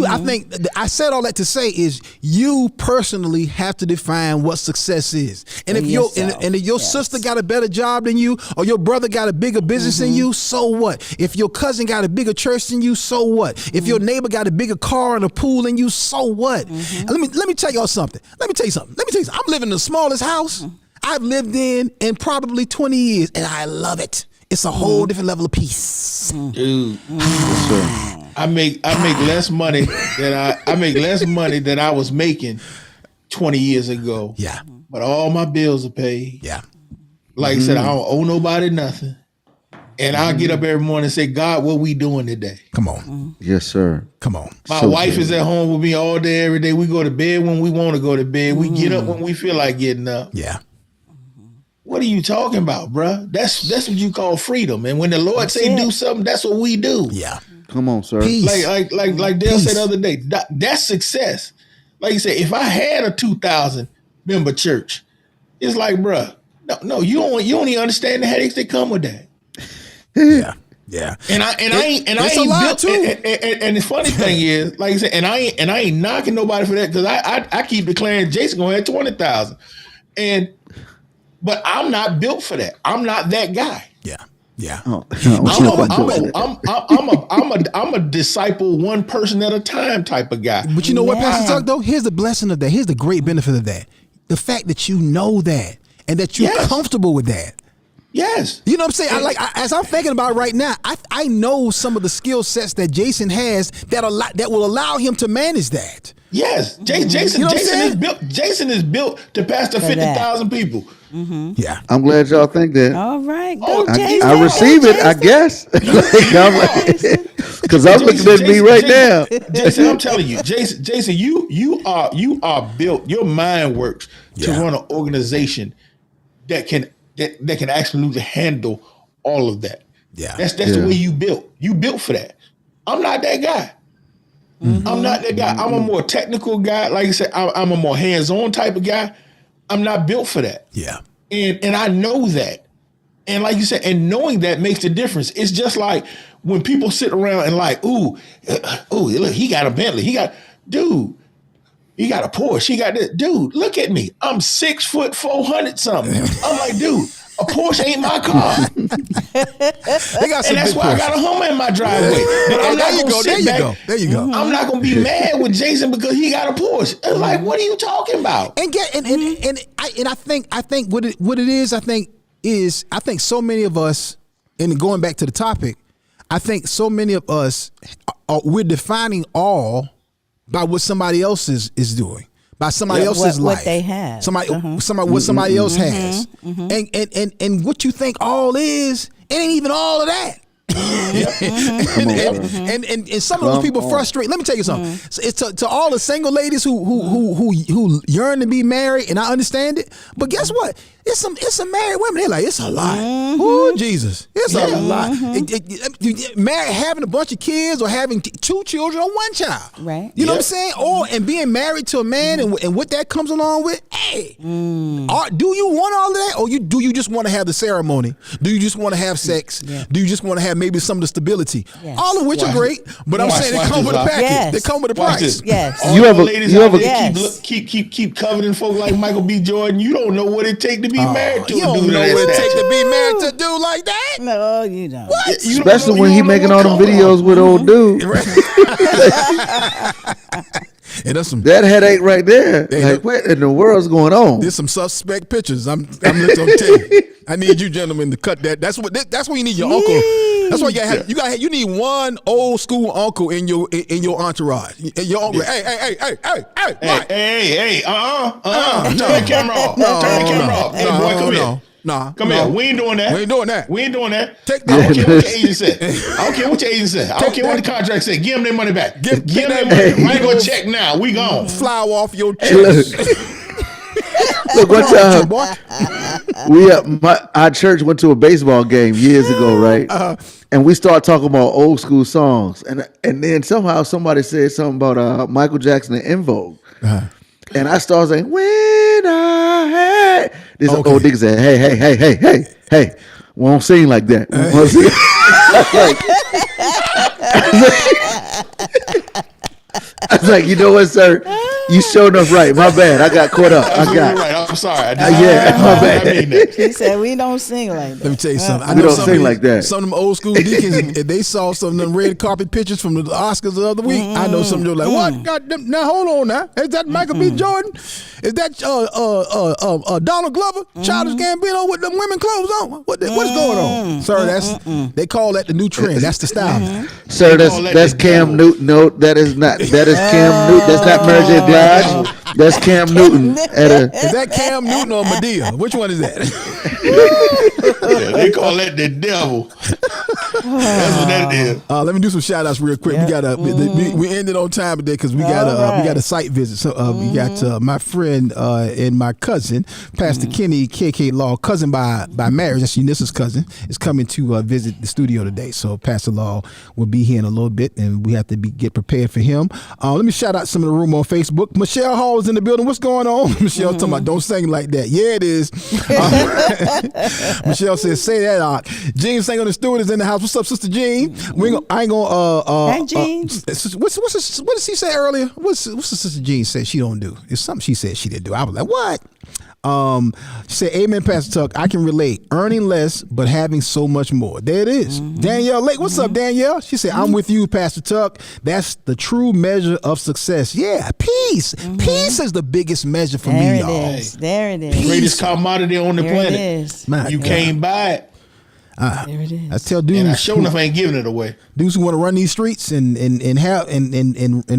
I think I said all that to say is you personally have to define what success is. And if and if your sister got a better job than you, or your brother got a bigger business than you, so what? If your cousin got a bigger church than you, so what? If your neighbor got a bigger car and a pool than you, so what? And let me tell y'all something. Let me tell you something. I'm living in the smallest house I've lived in probably 20 years, and I love it. It's a whole different level of peace. Dude, I make less money than I was making 20 years ago. Yeah. But all my bills are paid. Yeah. Like I said, I don't owe nobody nothing. And I get up every morning and say, God, what we doing today? Come on. Yes, sir. Come on. My wife is at home with me all day, every day. We go to bed when we want to go to bed. We get up when we feel like getting up. Yeah. What are you talking about, bruh? That's what you call freedom. And when the Lord say do something, that's what we do. Yeah. Come on, sir. Peace. Like Dale said the other day, that's success. Like you said, if I had a 2,000 member church, it's like, bruh, no, you don't even understand the headaches that come with that. Yeah. Yeah. And I ain't built too. And the funny thing is, like I said, and I ain't knocking nobody for that, because I keep declaring Jason gonna have 20,000. But I'm not built for that. I'm not that guy. Yeah. Yeah. I'm a disciple one person at a time type of guy. But you know what, Pastor Tuck, though? Here's the blessing of that. Here's the great benefit of that. The fact that you know that and that you're comfortable with that. Yes. You know what I'm saying? As I'm thinking about it right now, I know some of the skill sets that Jason has that will allow him to manage that. Yes. Jason, you know Jason is built to pastor 50,000 people. Yeah. I'm glad y'all think that. All right. I receive it, I guess. Because I'm looking at me right now. Jason, I'm telling you, Jason, you are built. Your mind works to run an organization that can absolutely handle all of that. Yeah. That's the way you built. You built for that. I'm not that guy. I'm not that guy. I'm a more technical guy. Like I said, I'm a more hands-on type of guy. I'm not built for that. Yeah. And I know that. And like you said, and knowing that makes the difference. It's just like when people sit around and like, ooh, look, he got a Bentley. He got a Porsche. He got this. Dude, look at me. I'm 6 foot 400 something. I'm like, dude, a Porsche ain't my car. They got some and that's big why I got a Hummer in my driveway. But I'm not going to sit back. There you go. I'm not going to be mad with Jason because he got a Porsche. It's like, what are you talking about? And I think what it is, I think so many of us, and going back to the topic, I think so many of us we're defining all by what somebody else is doing. By somebody else's life, what they have, what somebody else has, and what you think all is, it ain't even all of that. And some of those people frustrate. Let me tell you something. It's to all the single ladies who yearn to be married, and I understand it. But guess what? It's some married women. They're like, it's a lot. Oh, Jesus, it's a lot. Having a bunch of kids or having 2 children or 1 child. Right. You know what I'm saying? And being married to a man and what that comes along with. Hey, do you want all of that, or do you just want to have the ceremony? Do you just want to have sex? Yeah. Do you just want to have maybe some of the stability? Yes. All of which are great, but I'm saying they come with a package. Yes. They come with a price. Yes. You have ladies out there keep coveting folk like Michael B. Jordan. You don't know what it takes to be married to. You don't know what it takes to be married to a dude like that. No, you don't. What? Especially when he making all them videos with old dude. And that's that headache right there. Like, what in the world's going on? There's some suspect pictures. I'm going to tell you. I need you gentlemen to cut that. That's why you need your uncle. That's why you need one old school uncle in your entourage. Your uncle. Hey. Turn the camera off. Turn the camera off. Hey, boy, come here. Come here. We ain't doing that. I don't care what your agent said. I don't care what the contract said. Give them their money back. Give them their money. Write them a check now. We gone. Fly off your chest. Look, one time our church went to a baseball game years ago, right? And we started talking about old school songs, and then somehow somebody said something about Michael Jackson and En Vogue. And I started saying, when I had this old nigga said, hey, Won't sing like that. Won't sing. I was like, you know what, sir? You showed enough right. My bad. I got caught up. I got right. I'm sorry. my bad. I mean that. He said we don't sing like that. Let me tell you something. I We know don't some sing of like that. Some of them old school deacons, if they saw some of them red carpet pictures from the Oscars the other week, I know some of them were like, what? God, now hold on now. Is that Michael B. Jordan? Is that Donald Glover? Childish Gambino with them women clothes on? What's going on? Sir, they call that the new trend. That's the style now. Sir, that's Cam Newton. No, that is not. That is Cam Newton. That's not Mary J. Blige. That's Cam Newton. Is that Cam Newton or Medea? Which one is that? Yeah, they call that the devil. That's what that is. Let me do some shout outs real quick. We got we ended on time today because we got a site visit. So we got my friend and my cousin, Pastor Kenny KK Law, cousin by marriage. That's Eunice's cousin, is coming to visit the studio today. So Pastor Law will be here in a little bit, and we have to get prepared for him. Let me shout out some of the room on Facebook. Michelle Hall is in the building. What's going on? Michelle talking about don't sing like that. Yeah, it is. Michelle says, say that out. Jean Sanger the Stewart is in the house. What's up, Sister Jean? I ain't gonna Hey, Jean. what did she say earlier? What's the Sister Jean said she don't do? It's something she said she didn't do. I was like, what? She said, amen, Pastor Tuck. I can relate. Earning less, but having so much more. There it is. Danielle Lake. What's up, Danielle? She said, I'm with you, Pastor Tuck. That's the true measure of success. Yeah, peace. Peace is the biggest measure for me, y'all. There it is. Greatest commodity on the There planet. it is. You can't buy it. There it is. I tell And I dudes, sure enough ain't giving it away. dudes who want to run these streets and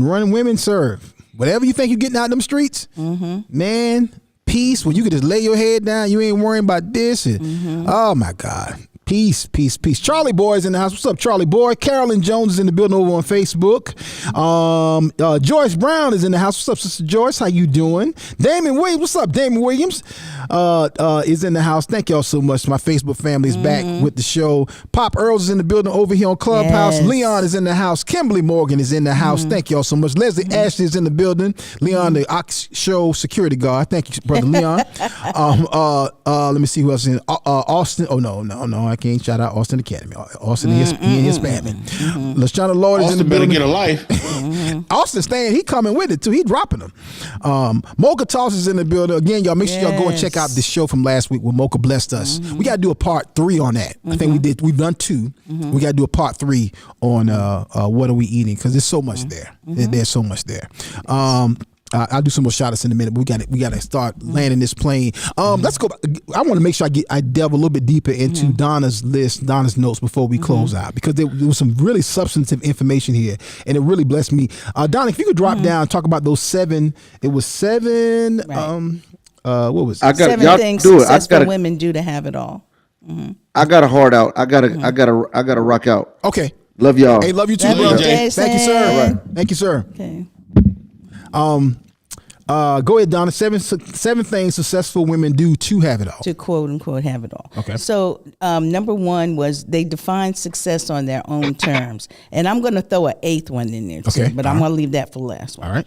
run women, serve. Whatever you think you're getting out of them streets, man, peace, when you can just lay your head down, you ain't worrying about this. And, oh my God. Peace, peace, peace. Charlie Boy is in the house. What's up, Charlie Boy? Carolyn Jones is in the building over on Facebook. Joyce Brown is in the house. What's up, Sister Joyce? How you doing? Damon Williams. What's up, Damon Williams? Is in the house. Thank y'all so much. My Facebook family is back with the show. Pop Earls is in the building over here on Clubhouse. Yes. Leon is in the house. Kimberly Morgan is in the house. Thank y'all so much. Leslie Ashley is in the building. Leon, the Ox Show security guard. Thank you, brother Leon. Let me see who else is in. Austin. Oh no. I can't shout out Austin Academy. Austin and his family. LaShawna Lord is in the Austin better building. get a life. Austin staying. He coming with it too. He dropping them. Mocha Toss is in the building again. Y'all make sure y'all go and check out this show from last week where Mocha blessed us. We got to do a part 3 on that. I think we've done 2. We got to do a part 3 on what are we eating, because there's so much there. There's so much there. I'll do some more shout outs in a minute, but we got to start landing this plane. Let's go. I want to make sure I delve a little bit deeper into Donna's list, Donna's notes before we close out, because there was some really substantive information here, and it really blessed me. Donna, if you could drop down, talk about those 7. It was 7. Right. What was it? I got 7 y'all things do it. I successful got women do to have it all. I got a heart out. I gotta rock out. Okay. Love y'all. Hey, love you too, Love you, bro. Jason. Thank you, sir. Right. Thank you, sir. Okay. Go ahead, Donna. 7 things successful women do to have it all. To quote unquote have it all. Okay. So number 1 was they define success on their own terms, and I'm going to throw an 8th one in there too, Okay. but I'm going to leave that for last one. All right.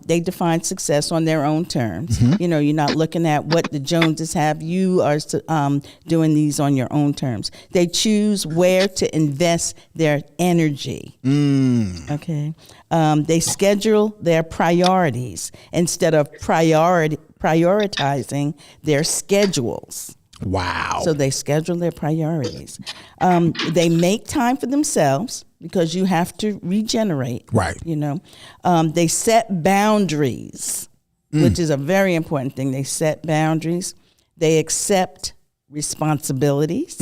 They define success on their own terms. You know, you're not looking at what the Joneses have. You are doing these on your own terms. They choose where to invest their energy. Okay. They schedule their priorities instead of prioritizing their schedules. Wow. So they schedule their priorities. They make time for themselves because you have to regenerate. Right. You know, they set boundaries, which is a very important thing. They set boundaries. They accept responsibilities.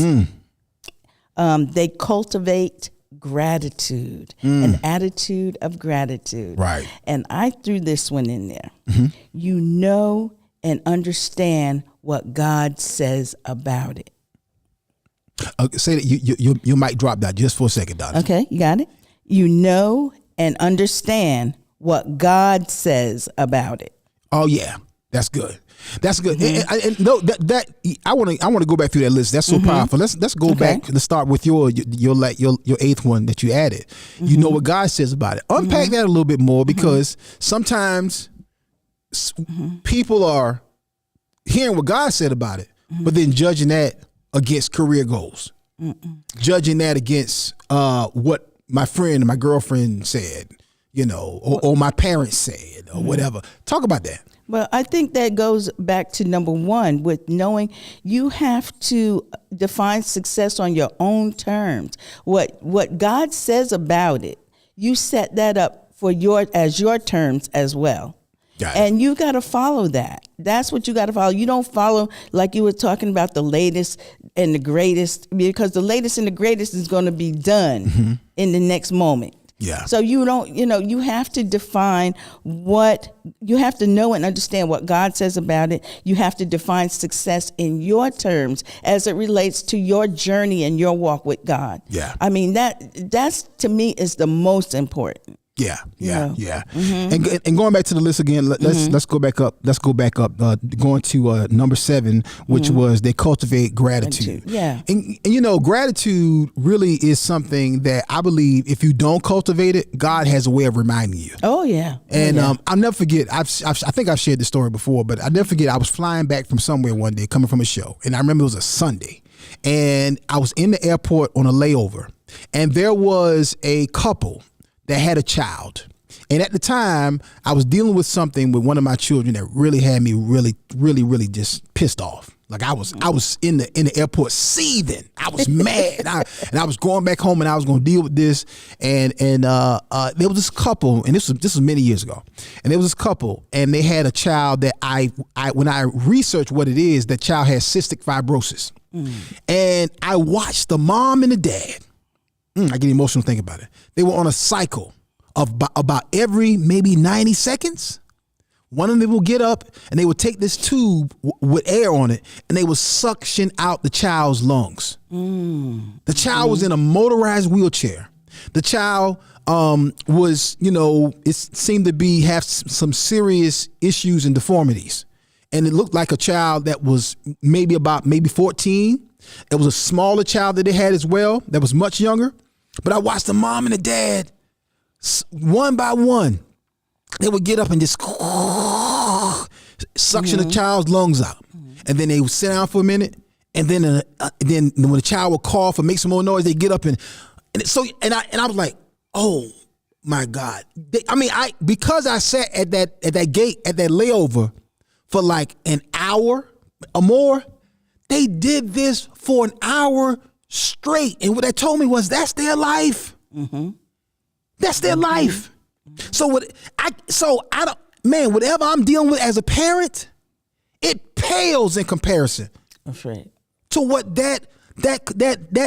They cultivate gratitude, an attitude of gratitude. Right. And I threw this one in there. You know and understand what God says about it. Say that you might drop that just for a second, Donna. Okay, you got it? You know and understand what God says about it. Oh yeah, that's good. That's good. And no, that I want to go back through that list. That's so powerful. Let's go back. Let's start with your 8th one that you added. You know what God says about it. Unpack that a little bit more, because sometimes people are hearing what God said about it, but then judging that against career goals. Judging that against what my friend and my girlfriend said, or my parents said, or whatever. Talk about that. Well, I think that goes back to number one with knowing you have to define success on your own terms. What God says about it, you set that up for your terms as well. And you got to follow that. That's what you got to follow. You don't follow like you were talking about the latest and the greatest, because the latest and the greatest is going to be done in the next moment. Yeah. So you don't, you have to define you have to know and understand what God says about it. You have to define success in your terms as it relates to your journey and your walk with God. Yeah. I mean, that's to me is the most important. Yeah. And going back to the list again, let's go back up. Going to number 7, which was they cultivate gratitude. Yeah. And gratitude really is something that I believe if you don't cultivate it, God has a way of reminding you. Oh yeah. And I'll never forget. I think I've shared this story before, but I'll never forget. I was flying back from somewhere one day, coming from a show, and I remember it was a Sunday, and I was in the airport on a layover, and there was a couple that had a child. And at the time, I was dealing with something with one of my children that really had me really just pissed off. Like I was in the airport seething. I was mad. And I was going back home and I was going to deal with this. And there was this couple, and this was many years ago. And there was this couple, and they had a child that I when I researched what it is, that child has cystic fibrosis. And I watched the mom and the dad. I get emotional thinking about it. They were on a cycle of about every maybe 90 seconds. One of them will get up and they would take this tube with air on it and they would suction out the child's lungs. The child was in a motorized wheelchair. The child was, it seemed to have some serious issues and deformities. And it looked like a child that was maybe 14. It was a smaller child that they had as well that was much younger. But I watched the mom and the dad, one by one, they would get up and just suction the child's lungs out. And then they would sit down for a minute. And then when the child would cough or make some more noise, they get up and I was like, oh my God. Because I sat at that gate, at that layover for like an hour or more, they did this for an hour straight. And what they told me was that's their life. That's their life. So whatever I'm dealing with as a parent, it pales in comparison. That's right. To what that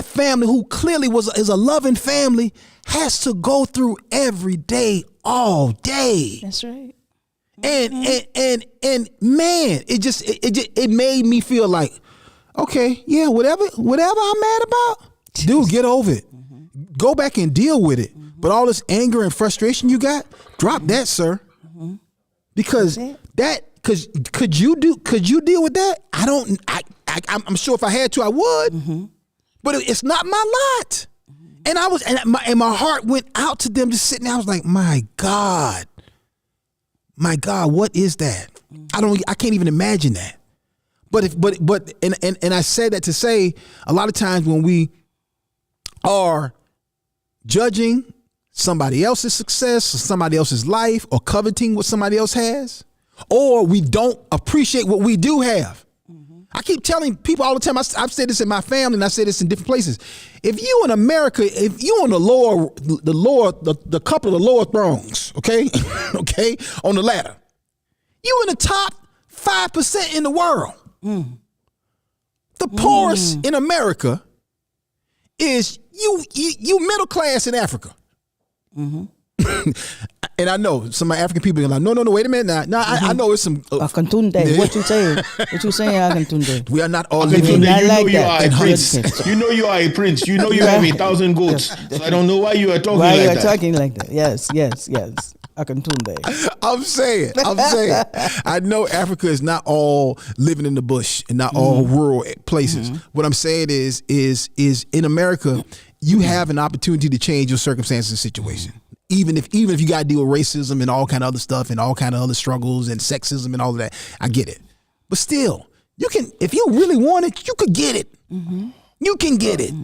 family, who clearly is a loving family, has to go through every day, all day. That's right. And man, it made me feel like, okay, yeah, whatever I'm mad about, dude, get over it. Go back and deal with it. But all this anger and frustration you got, drop that, sir. Because could you deal with that? I'm sure if I had to, I would. But it's not my lot. And my heart went out to them, just sitting there. I was like, my God, what is that? I can't even imagine that. But I said that to say, a lot of times when we are judging somebody else's success or somebody else's life, or coveting what somebody else has, or we don't appreciate what we do have. I keep telling people all the time, I've said this in my family and I say this in different places. If you in America, if you on the couple of the lower thrones, okay, okay, on the ladder, you in the top 5% in the world. The poorest in America is you middle class in Africa. And I know some African people are like, no, wait a minute now. I know it's some. Akantunde, what you saying? What you saying, Akantunde? We are not all Akantunde, living. you are a prince. You know you are a prince. You know you have 1,000 goats. So I don't know why you are talking like that. Why you are talking like that? Yes. Akantunde. I'm saying. I know Africa is not all living in the bush and not all rural places. What I'm saying is in America, you have an opportunity to change your circumstances and situation. Even if you got to deal with racism and all kind of other stuff and all kind of other struggles and sexism and all of that, I get it. But still, you can, if you really want it, you could get it. You can get it.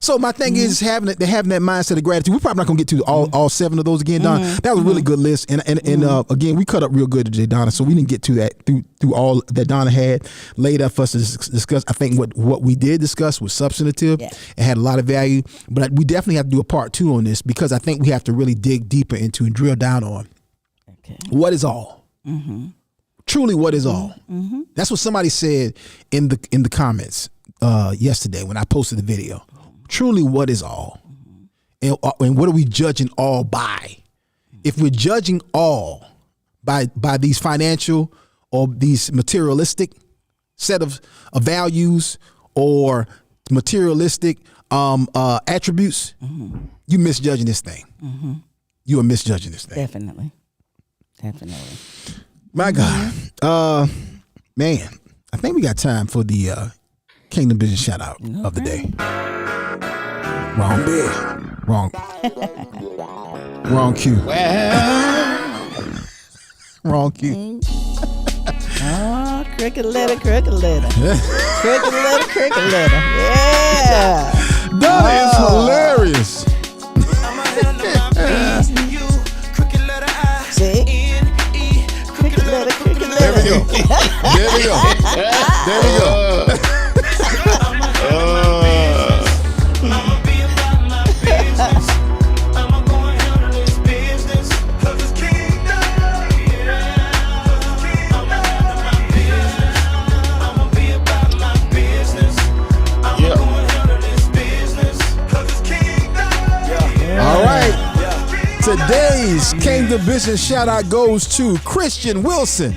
So my thing is having that mindset of gratitude. We're probably not gonna get to all 7 of those again, Donna. That was a really good list, and again, we cut up real good today, Donna. So we didn't get to that through all that Donna had laid out for us to discuss. I think what we did discuss was substantive and had a lot of value. But we definitely have to do a part 2 on this because I think we have to really dig deeper into and drill down on what is all. Truly, what is all? That's what somebody said in the comments yesterday when I posted the video. Truly, what is all? And what are we judging all by? If we're judging all by these financial or these materialistic set of values or materialistic attributes, you misjudging this thing. You are misjudging this thing. Definitely. My God. Man, I think we got time for the Kingdom Business shout out of the day. Wrong bid. Wrong cue. Wrong cue. Oh, cricket letter. Cricket letter. Yeah. That is hilarious. See? Cricket letter. There we go. All right. Today's Kingdom Business shout out goes to Christian Wilson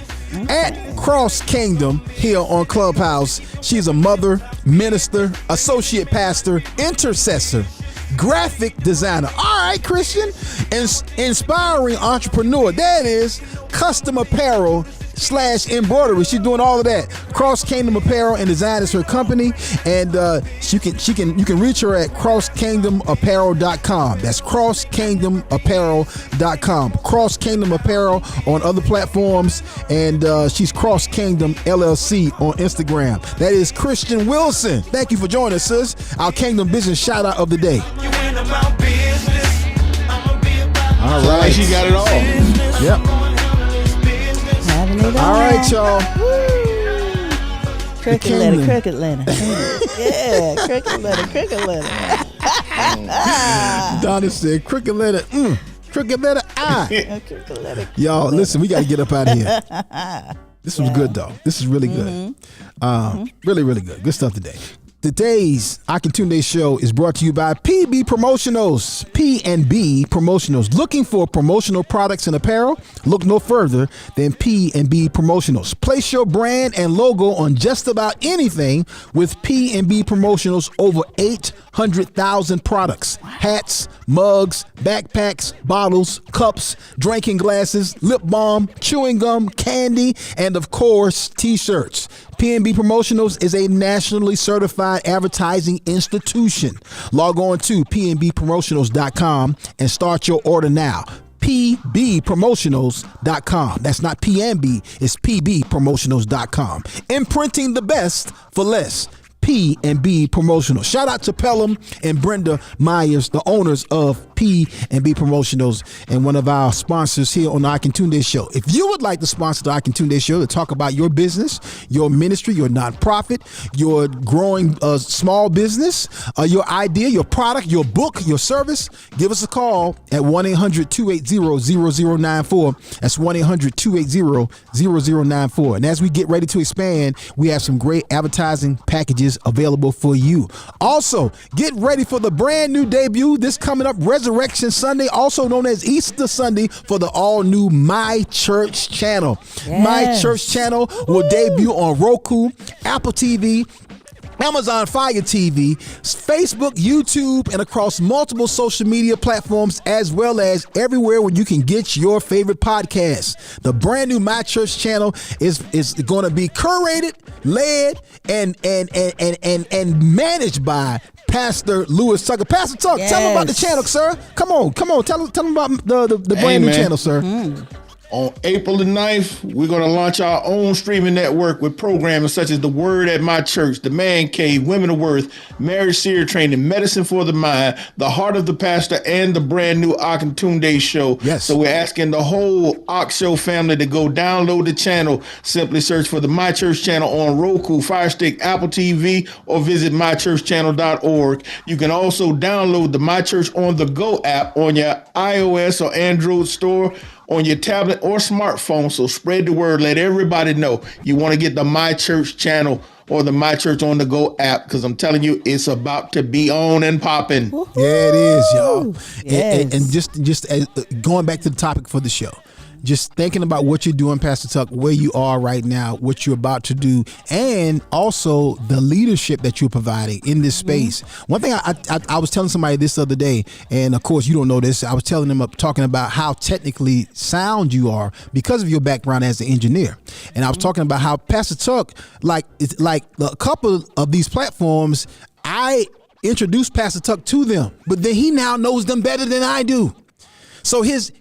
at Cross Kingdom here on Clubhouse. She's a mother, minister, associate pastor, intercessor, graphic designer. All right, Christian. Inspiring entrepreneur. That is custom apparel /embroidery. She's doing all of that. Cross Kingdom Apparel and Design is her company, and you can reach her at crosskingdomapparel.com. That's crosskingdomapparel.com. Cross Kingdom Apparel on other platforms, and she's Cross Kingdom LLC on Instagram. That is Christian Wilson. Thank you for joining us, sis. Our Kingdom Business shout out of the day. All right, like she got it all. Yep. All right, y'all. Cricket letter. Yeah, cricket letter. Donna said cricket letter. Cricket letter I. Y'all, listen, we got to get up out of here. This was good, though. This is really good. Really, really good. Good stuff today. Today's Akintunde show is brought to you by PB Promotionals. P&B Promotionals. Looking for promotional products and apparel? Look no further than P&B Promotionals. Place your brand and logo on just about anything with P&B Promotionals. Over 800,000 products. Hats, mugs, backpacks, bottles, cups, drinking glasses, lip balm, chewing gum, candy, and of course, t-shirts. P&B Promotionals is a nationally certified advertising institution. Log on to pnbpromotionals.com and start your order now. pbpromotionals.com. That's not PNB, it's pbpromotionals.com. Imprinting the best for less. P&B Promotional. Shout out to Pelham and Brenda Myers, the owners of P&B Promotionals and one of our sponsors here on the Akintunde Show. If you would like to sponsor the Akintunde Show to talk about your business, your ministry, your nonprofit, your growing small business, your idea, your product, your book, your service, give us a call at 1-800-280-0094. That's 1-800-280-0094. And as we get ready to expand, we have some great advertising packages available for you. Also, get ready for the brand new debut this coming up, Resurrection Sunday, also known as Easter Sunday, for the all new My Church channel. Yes. My Church channel will debut on Roku, Apple TV, Amazon Fire TV, Facebook, YouTube, and across multiple social media platforms, as well as everywhere where you can get your favorite podcasts. The brand new My Church channel is going to be curated, led, and managed by Pastor Lewis Tucker. Pastor Tucker, tell them about the channel, sir. Come on. Tell them about the brand new channel, sir. On April the 9th, we're going to launch our own streaming network with programming such as The Word at My Church, The Man Cave, Women of Worth, Marriage Seer Training, Medicine for the Mind, The Heart of the Pastor, and the brand new Akintunde Show. Yes. So we're asking the whole Ox Show family to go download the channel. Simply search for the My Church channel on Roku, Fire Stick, Apple TV, or visit mychurchchannel.org. You can also download the My Church on the Go app on your iOS or Android store, on your tablet or smartphone. So spread the word. Let everybody know you want to get the My Church channel or the My Church on the Go app, because I'm telling you, it's about to be on and popping. Yeah, it is, y'all. Yes. And just as, going back to the topic for the show, just thinking about what you're doing, Pastor Tuck, where you are right now, what you're about to do, and also the leadership that you're providing in this space. One thing I was telling somebody this other day, and of course you don't know this, I was telling them, talking about how technically sound you are because of your background as an engineer. And I was talking about how Pastor Tuck, like a couple of these platforms, I introduced Pastor Tuck to them, but then he now knows them better than I do. So his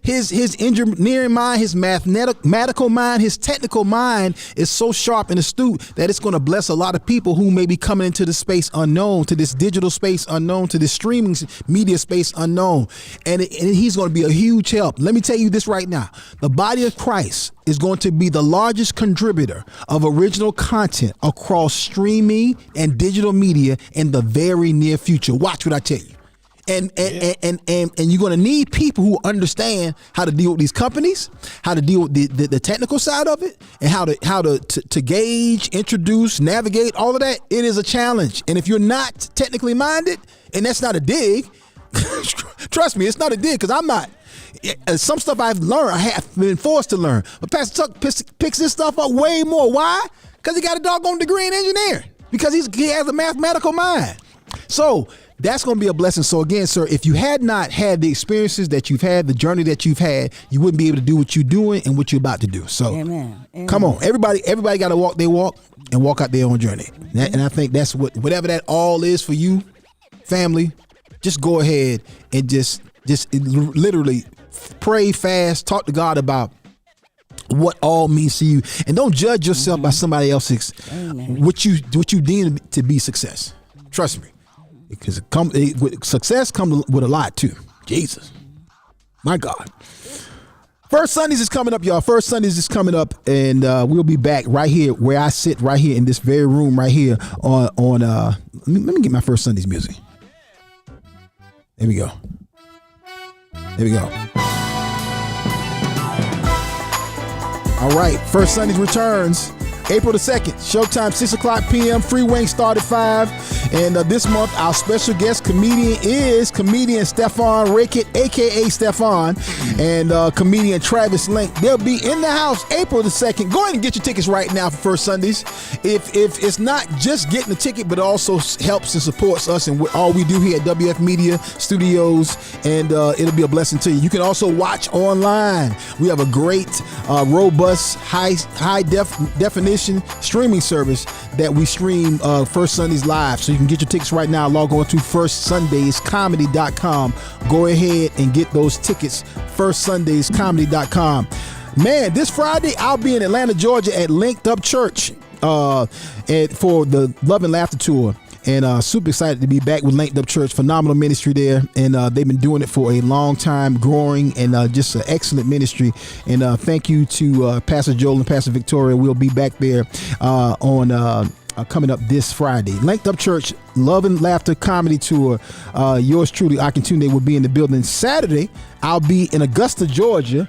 engineering mind, his mathematical mind, his technical mind is so sharp and astute that it's going to bless a lot of people who may be coming into this space unknown, to this digital space unknown, to this streaming media space unknown. And he's going to be a huge help. Let me tell you this right now. The body of Christ is going to be the largest contributor of original content across streaming and digital media in the very near future. Watch what I tell you. And you're going to need people who understand how to deal with these companies, how to deal with the technical side of it, and how to gauge, introduce, navigate all of that. It is a challenge. And if you're not technically minded, and that's not a dig, trust me, it's not a dig, because I'm not. Some stuff I've learned, I have been forced to learn. But Pastor Tuck picks this stuff up way more. Why? Because he got a doggone degree in engineering. Because he has a mathematical mind. So that's going to be a blessing. So again, sir, if you had not had the experiences that you've had, the journey that you've had, you wouldn't be able to do what you're doing and what you're about to do. So Amen. Come on, everybody got to walk their walk and walk out their own journey. And I think that's whatever that all is for you, family, just go ahead and just literally pray, fast, talk to God about what all means to you, and don't judge yourself by somebody else's what you deem to be success. Trust me. Because success comes with a lot too. Jesus, my God. First Sundays is coming up, y'all. First Sundays is coming up, and we'll be back right here where I sit, right here in this very room, right here on. Let me get my First Sundays music. There we go. There we go. All right, First Sundays returns April the 2nd, showtime 6 o'clock p.m. Free wing start at 5. And this month, our special guest comedian is comedian Stefan Rickett, a.k.a. Stefan, and comedian Travis Link. They'll be in the house April the 2nd. Go ahead and get your tickets right now for First Sundays. If it's not just getting the ticket, but it also helps and supports us and all we do here at WF Media Studios, and it'll be a blessing to you. You can also watch online. We have a great, robust, high definition streaming service that we stream First Sundays live. So you can get your tickets right now. Log on to firstsundayscomedy.com. Go ahead and get those tickets. firstsundayscomedy.com. Man, this Friday I'll be in Atlanta, Georgia at Linked Up Church for the Love and Laughter Tour. And super excited to be back with Linked Up Church. Phenomenal ministry there. And they've been doing it for a long time, growing, and just an excellent ministry. And thank you to Pastor Joel and Pastor Victoria. We'll be back there on coming up this Friday. Linked Up Church, Love and Laughter Comedy Tour. Yours truly, Akintunde, will be in the building. Saturday, I'll be in Augusta, Georgia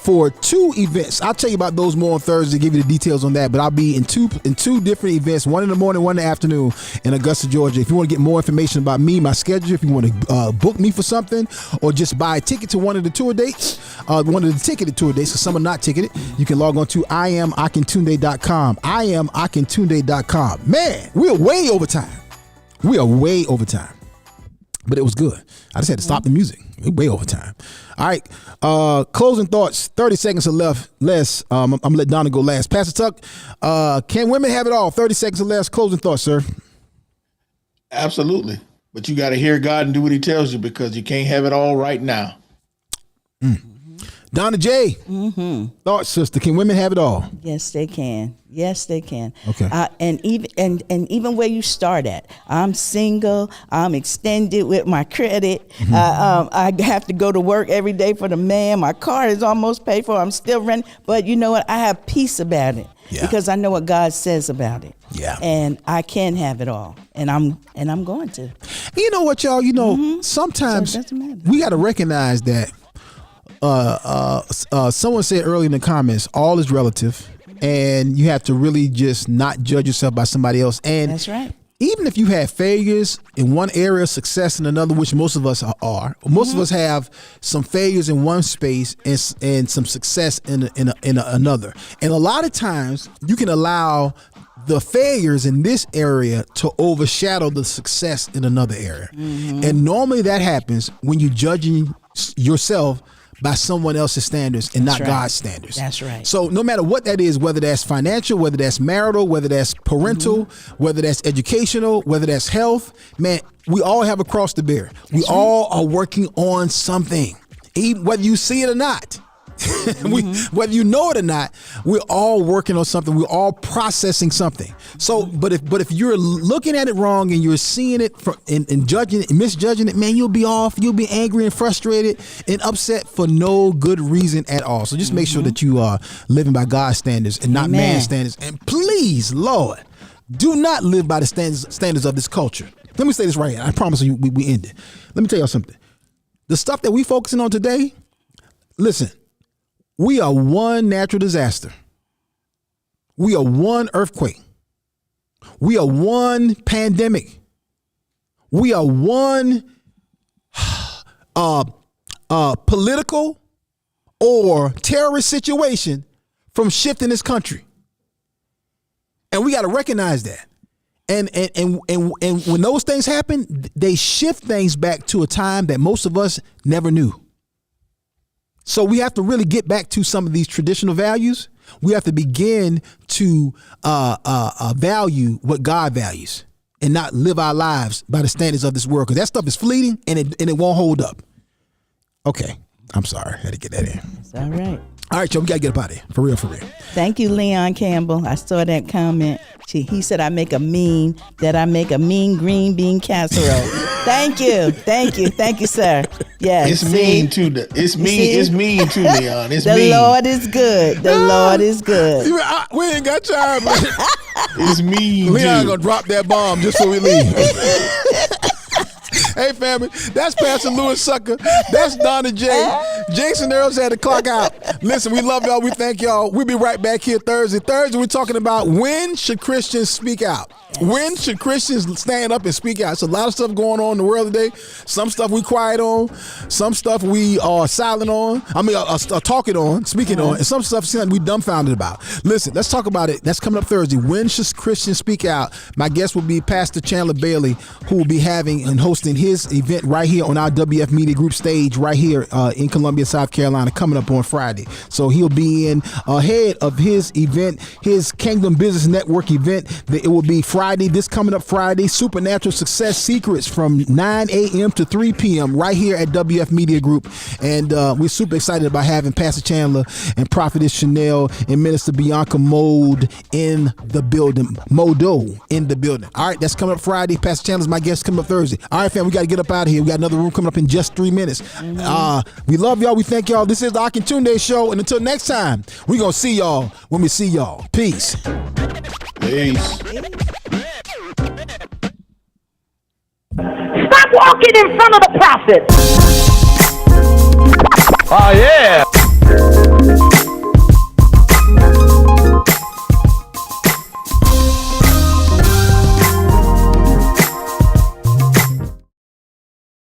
for 2 events. I'll tell you about those more on Thursday, give you the details on that. But I'll be in two different events, one in the morning, one in the afternoon in Augusta, Georgia. If you want to get more information about me, my schedule, if you want to book me for something, or just buy a ticket to one of the tour dates, one of the ticketed tour dates, because some are not ticketed, you can log on to IamAkintunde.com. IamAkintunde.com. Man, we are way over time. But it was good. I just had to stop the music. We're way over time. All right. Closing thoughts. 30 seconds or less. I'm going to let Donna go last. Pastor Tuck, can women have it all? 30 seconds or less. Closing thoughts, sir. Absolutely. But you got to hear God and do what he tells you, because you can't have it all right now. Donna Jay. Thought sister, can women have it all? Yes, they can. Yes, they can. Okay. And even where you start at. I'm single. I'm extended with my credit. I have to go to work every day for the man. My car is almost paid for. I'm still renting. But you know what? I have peace about it because I know what God says about it. Yeah. And I can have it all. And I'm going to. You know what, y'all? You know, sometimes So it doesn't matter. we got to recognize that. Someone said earlier in the comments, all is relative, and you have to really just not judge yourself by somebody else. And That's right. even if you have failures in one area, success in another, which most of us are, most of us have some failures in one space and some success in another. And a lot of times you can allow the failures in this area to overshadow the success in another area. And normally that happens when you're judging yourself by someone else's standards and not right. God's standards. That's right. So no matter what that is, whether that's financial, whether that's marital, whether that's parental, whether that's educational, whether that's health, man, we all have a cross to bear. We all are working on something, even whether you see it or not. Whether you know it or not, we're all working on something. We're all processing something. So, but if you're looking at it wrong and you're seeing it and judging it and misjudging it, man, you'll be off. You'll be angry and frustrated and upset for no good reason at all. So just make sure that you are living by God's standards and not man's standards. And please, Lord, do not live by the standards of this culture. Let me say this right here. I promise you, we end it. Let me tell y'all something. The stuff that we focusing on today, listen. We are one natural disaster. We are one earthquake. We are one pandemic. We are one political or terrorist situation from shifting this country. And we got to recognize that. And when those things happen, they shift things back to a time that most of us never knew. So we have to really get back to some of these traditional values. We have to begin to value what God values and not live our lives by the standards of this world, because that stuff is fleeting and it won't hold up. Okay. I'm sorry. I had to get that in. It's all right. All right, y'all, we got to get up out of here. For real, for real. Thank you, Leon Campbell. I saw that comment. He said I make a mean green bean casserole. Thank you, sir. Yes, It's mean too. It's mean too, Leon. It's the mean. Lord is good. The Lord is good. We ain't got time, man. It's mean Leon too. gonna drop that bomb just so we leave. Hey, family, that's Pastor Louis Sucker. That's Donna Jay. Jason Earls had to clock out. Listen, we love y'all. We thank y'all. We'll be right back here Thursday. Thursday, we're talking about when should Christians speak out? When should Christians stand up and speak out? It's a lot of stuff going on in the world today. Some stuff we quiet on. Some stuff we are silent on. Talking on, speaking on. And some stuff we dumbfounded about. Listen, let's talk about it. That's coming up Thursday. When should Christians speak out? My guest will be Pastor Chandler Bailey, who will be having and hosting his event right here on our WF Media Group stage right here in Columbia, South Carolina, coming up on Friday. So he'll be in ahead of his event, his Kingdom Business Network event. It will be Friday, this coming up Friday, Supernatural Success Secrets from 9 a.m. to 3 p.m. right here at WF Media Group. And we're super excited about having Pastor Chandler and Prophetess Chanel and Minister Bianca Modo in the building. All right, that's coming up Friday. Pastor Chandler's my guest coming up Thursday. All right, fam, we got to get up out of here. We got another room coming up in just 3 minutes. We love y'all. We thank y'all. This is the Akintunde Show. And until next time, we're going to see y'all when we see y'all. Peace. Peace. Stop walking in front of the prophet. Oh, yeah.